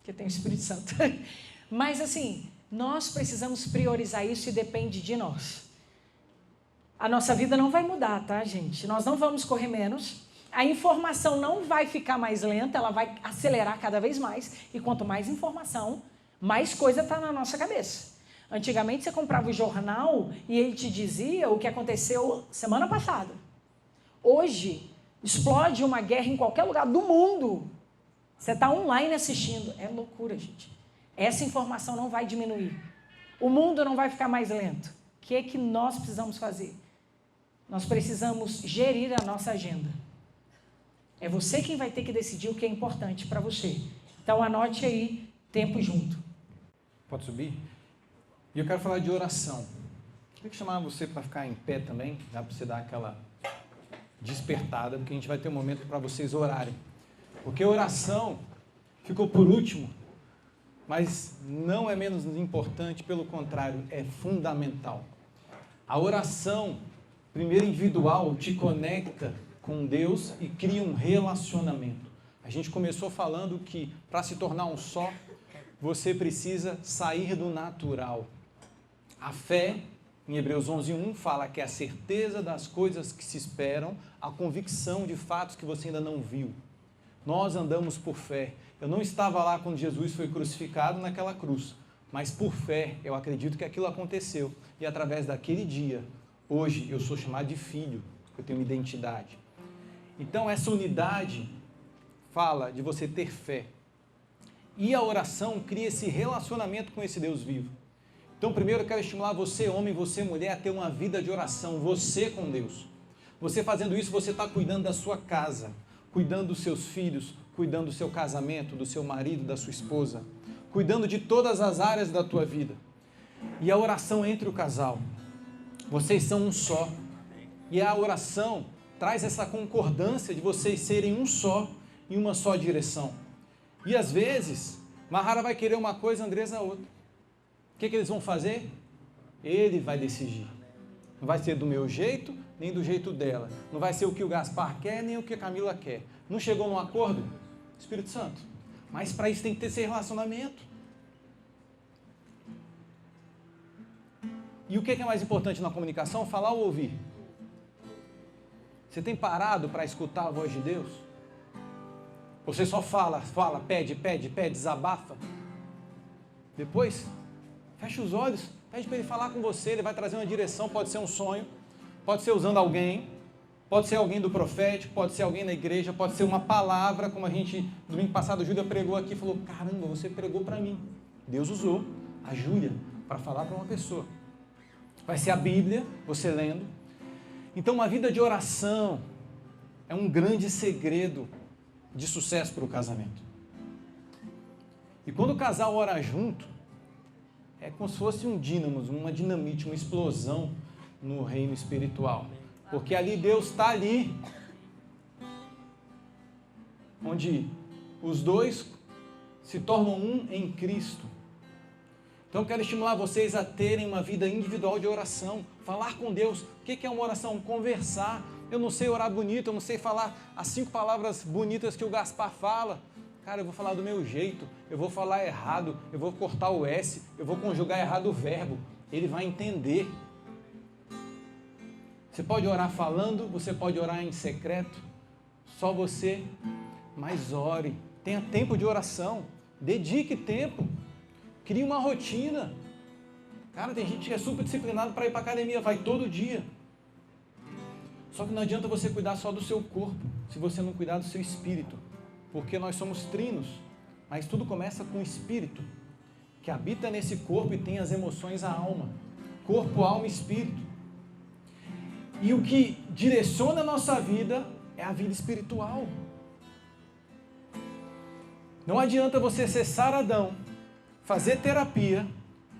Que tem o Espírito Santo. Mas assim, nós precisamos priorizar isso e depende de nós. A nossa vida não vai mudar, tá, gente? Nós não vamos correr menos. A informação não vai ficar mais lenta, ela vai acelerar cada vez mais. E quanto mais informação, mais coisa está na nossa cabeça. Antigamente você comprava o jornal e ele te dizia o que aconteceu semana passada. Hoje, explode uma guerra em qualquer lugar do mundo. Você está online assistindo. É loucura, gente. Essa informação não vai diminuir. O mundo não vai ficar mais lento. O que é que nós precisamos fazer? Nós precisamos gerir a nossa agenda. É você quem vai ter que decidir o que é importante para você. Então, anote aí, tempo junto. Pode subir? E eu quero falar de oração. Queria chamar você para ficar em pé também, dá para você dar aquela despertada, porque a gente vai ter um momento para vocês orarem. Porque a oração ficou por último, mas não é menos importante, pelo contrário, é fundamental. A oração, primeiro individual, te conecta com Deus e cria um relacionamento. A gente começou falando que para se tornar um só, você precisa sair do natural. A fé, em Hebreus 11:1, fala que é a certeza das coisas que se esperam, a convicção de fatos que você ainda não viu. Nós andamos por fé. Eu não estava lá quando Jesus foi crucificado naquela cruz, mas por fé eu acredito que aquilo aconteceu. E através daquele dia, hoje eu sou chamado de filho, eu tenho uma identidade. Então essa unidade fala de você ter fé. E a oração cria esse relacionamento com esse Deus vivo. Então primeiro eu quero estimular você, homem, você, mulher, a ter uma vida de oração, você com Deus. Você fazendo isso, você está cuidando da sua casa, cuidando dos seus filhos, cuidando do seu casamento, do seu marido, da sua esposa, cuidando de todas as áreas da tua vida. E a oração entre o casal. Vocês são um só. E a oração traz essa concordância de vocês serem um só, em uma só direção. E às vezes, Mahara vai querer uma coisa, Andresa outra. O que eles vão fazer? Ele vai decidir. Não vai ser do meu jeito, nem do jeito dela. Não vai ser o que o Gaspar quer, nem o que a Camila quer. Não chegou num acordo? Espírito Santo. Mas para isso tem que ter esse relacionamento. E o que é mais importante na comunicação? Falar ou ouvir? Você tem parado para escutar a voz de Deus? Você só fala, pede, desabafa? Depois, fecha os olhos, pede para ele falar com você, ele vai trazer uma direção, pode ser um sonho, pode ser usando alguém, pode ser alguém do profético, pode ser alguém na igreja, pode ser uma palavra, como a gente, domingo passado, a Júlia pregou aqui e falou, caramba, você pregou para mim. Deus usou a Júlia para falar para uma pessoa. Vai ser a Bíblia, você lendo. Então, uma vida de oração é um grande segredo de sucesso para o casamento. E quando o casal ora junto, é como se fosse um dínamo, uma dinamite, uma explosão no reino espiritual. Porque ali Deus está ali, onde os dois se tornam um em Cristo. Então eu quero estimular vocês a terem uma vida individual de oração, falar com Deus. O que é uma oração? Conversar. Eu não sei orar bonito, eu não sei falar as 5 palavras bonitas que o Gaspar fala. Cara, eu vou falar do meu jeito, eu vou falar errado, eu vou cortar o S, eu vou conjugar errado o verbo. Ele vai entender. Você pode orar falando, você pode orar em secreto, só você, mas ore. Tenha tempo de oração, dedique tempo, crie uma rotina. Cara, tem gente que é super disciplinado para ir para a academia, vai todo dia. Só que não adianta você cuidar só do seu corpo, se você não cuidar do seu espírito. Porque nós somos trinos, mas tudo começa com o espírito, que habita nesse corpo e tem as emoções, a alma. Corpo, alma e espírito. E o que direciona a nossa vida é a vida espiritual. Não adianta você ser saradão, fazer terapia,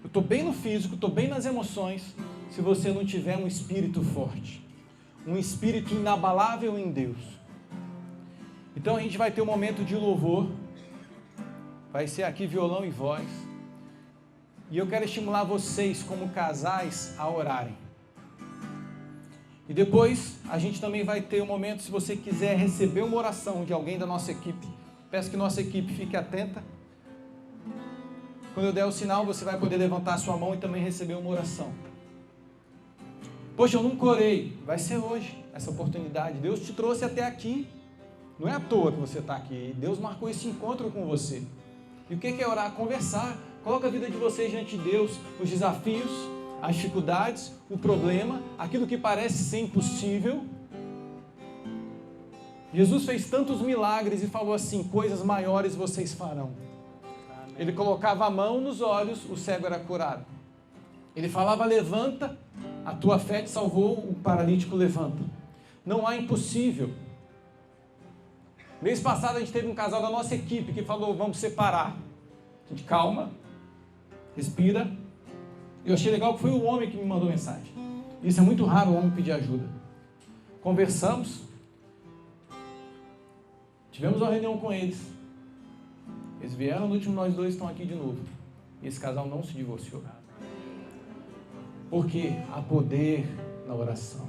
eu estou bem no físico, estou bem nas emoções, se você não tiver um espírito forte. Um espírito inabalável em Deus. Então a gente vai ter um momento de louvor, vai ser aqui violão e voz, e eu quero estimular vocês como casais a orarem. E depois a gente também vai ter um momento, se você quiser receber uma oração de alguém da nossa equipe, peço que nossa equipe fique atenta. Quando eu der o sinal, você vai poder levantar a sua mão e também receber uma oração. Poxa, eu nunca orei. Vai ser hoje essa oportunidade. Deus te trouxe até aqui. Não é à toa que você está aqui. Deus marcou esse encontro com você. E o que é orar? Conversar. Coloca a vida de vocês diante de Deus. Os desafios, as dificuldades, o problema, aquilo que parece ser impossível. Jesus fez tantos milagres e falou assim, coisas maiores vocês farão. Ele colocava a mão nos olhos, o cego era curado. Ele falava, levanta, a tua fé te salvou, o paralítico levanta. Não há impossível. Mês passado a gente teve um casal da nossa equipe que falou, vamos separar. A gente calma, respira. Eu achei legal que foi o homem que me mandou mensagem. Isso é muito raro, o homem pedir ajuda. Conversamos, Tivemos uma reunião com eles. Eles vieram no último, nós dois estão aqui de novo. E esse casal não se divorciou. Porque há poder na oração.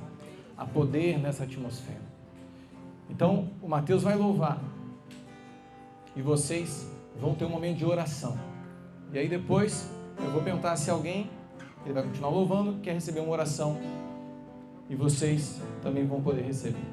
Há poder nessa atmosfera. Então, o Mateus vai louvar. E vocês vão ter um momento de oração. E aí depois, eu vou perguntar se alguém, ele vai continuar louvando, quer receber uma oração. E vocês também vão poder receber.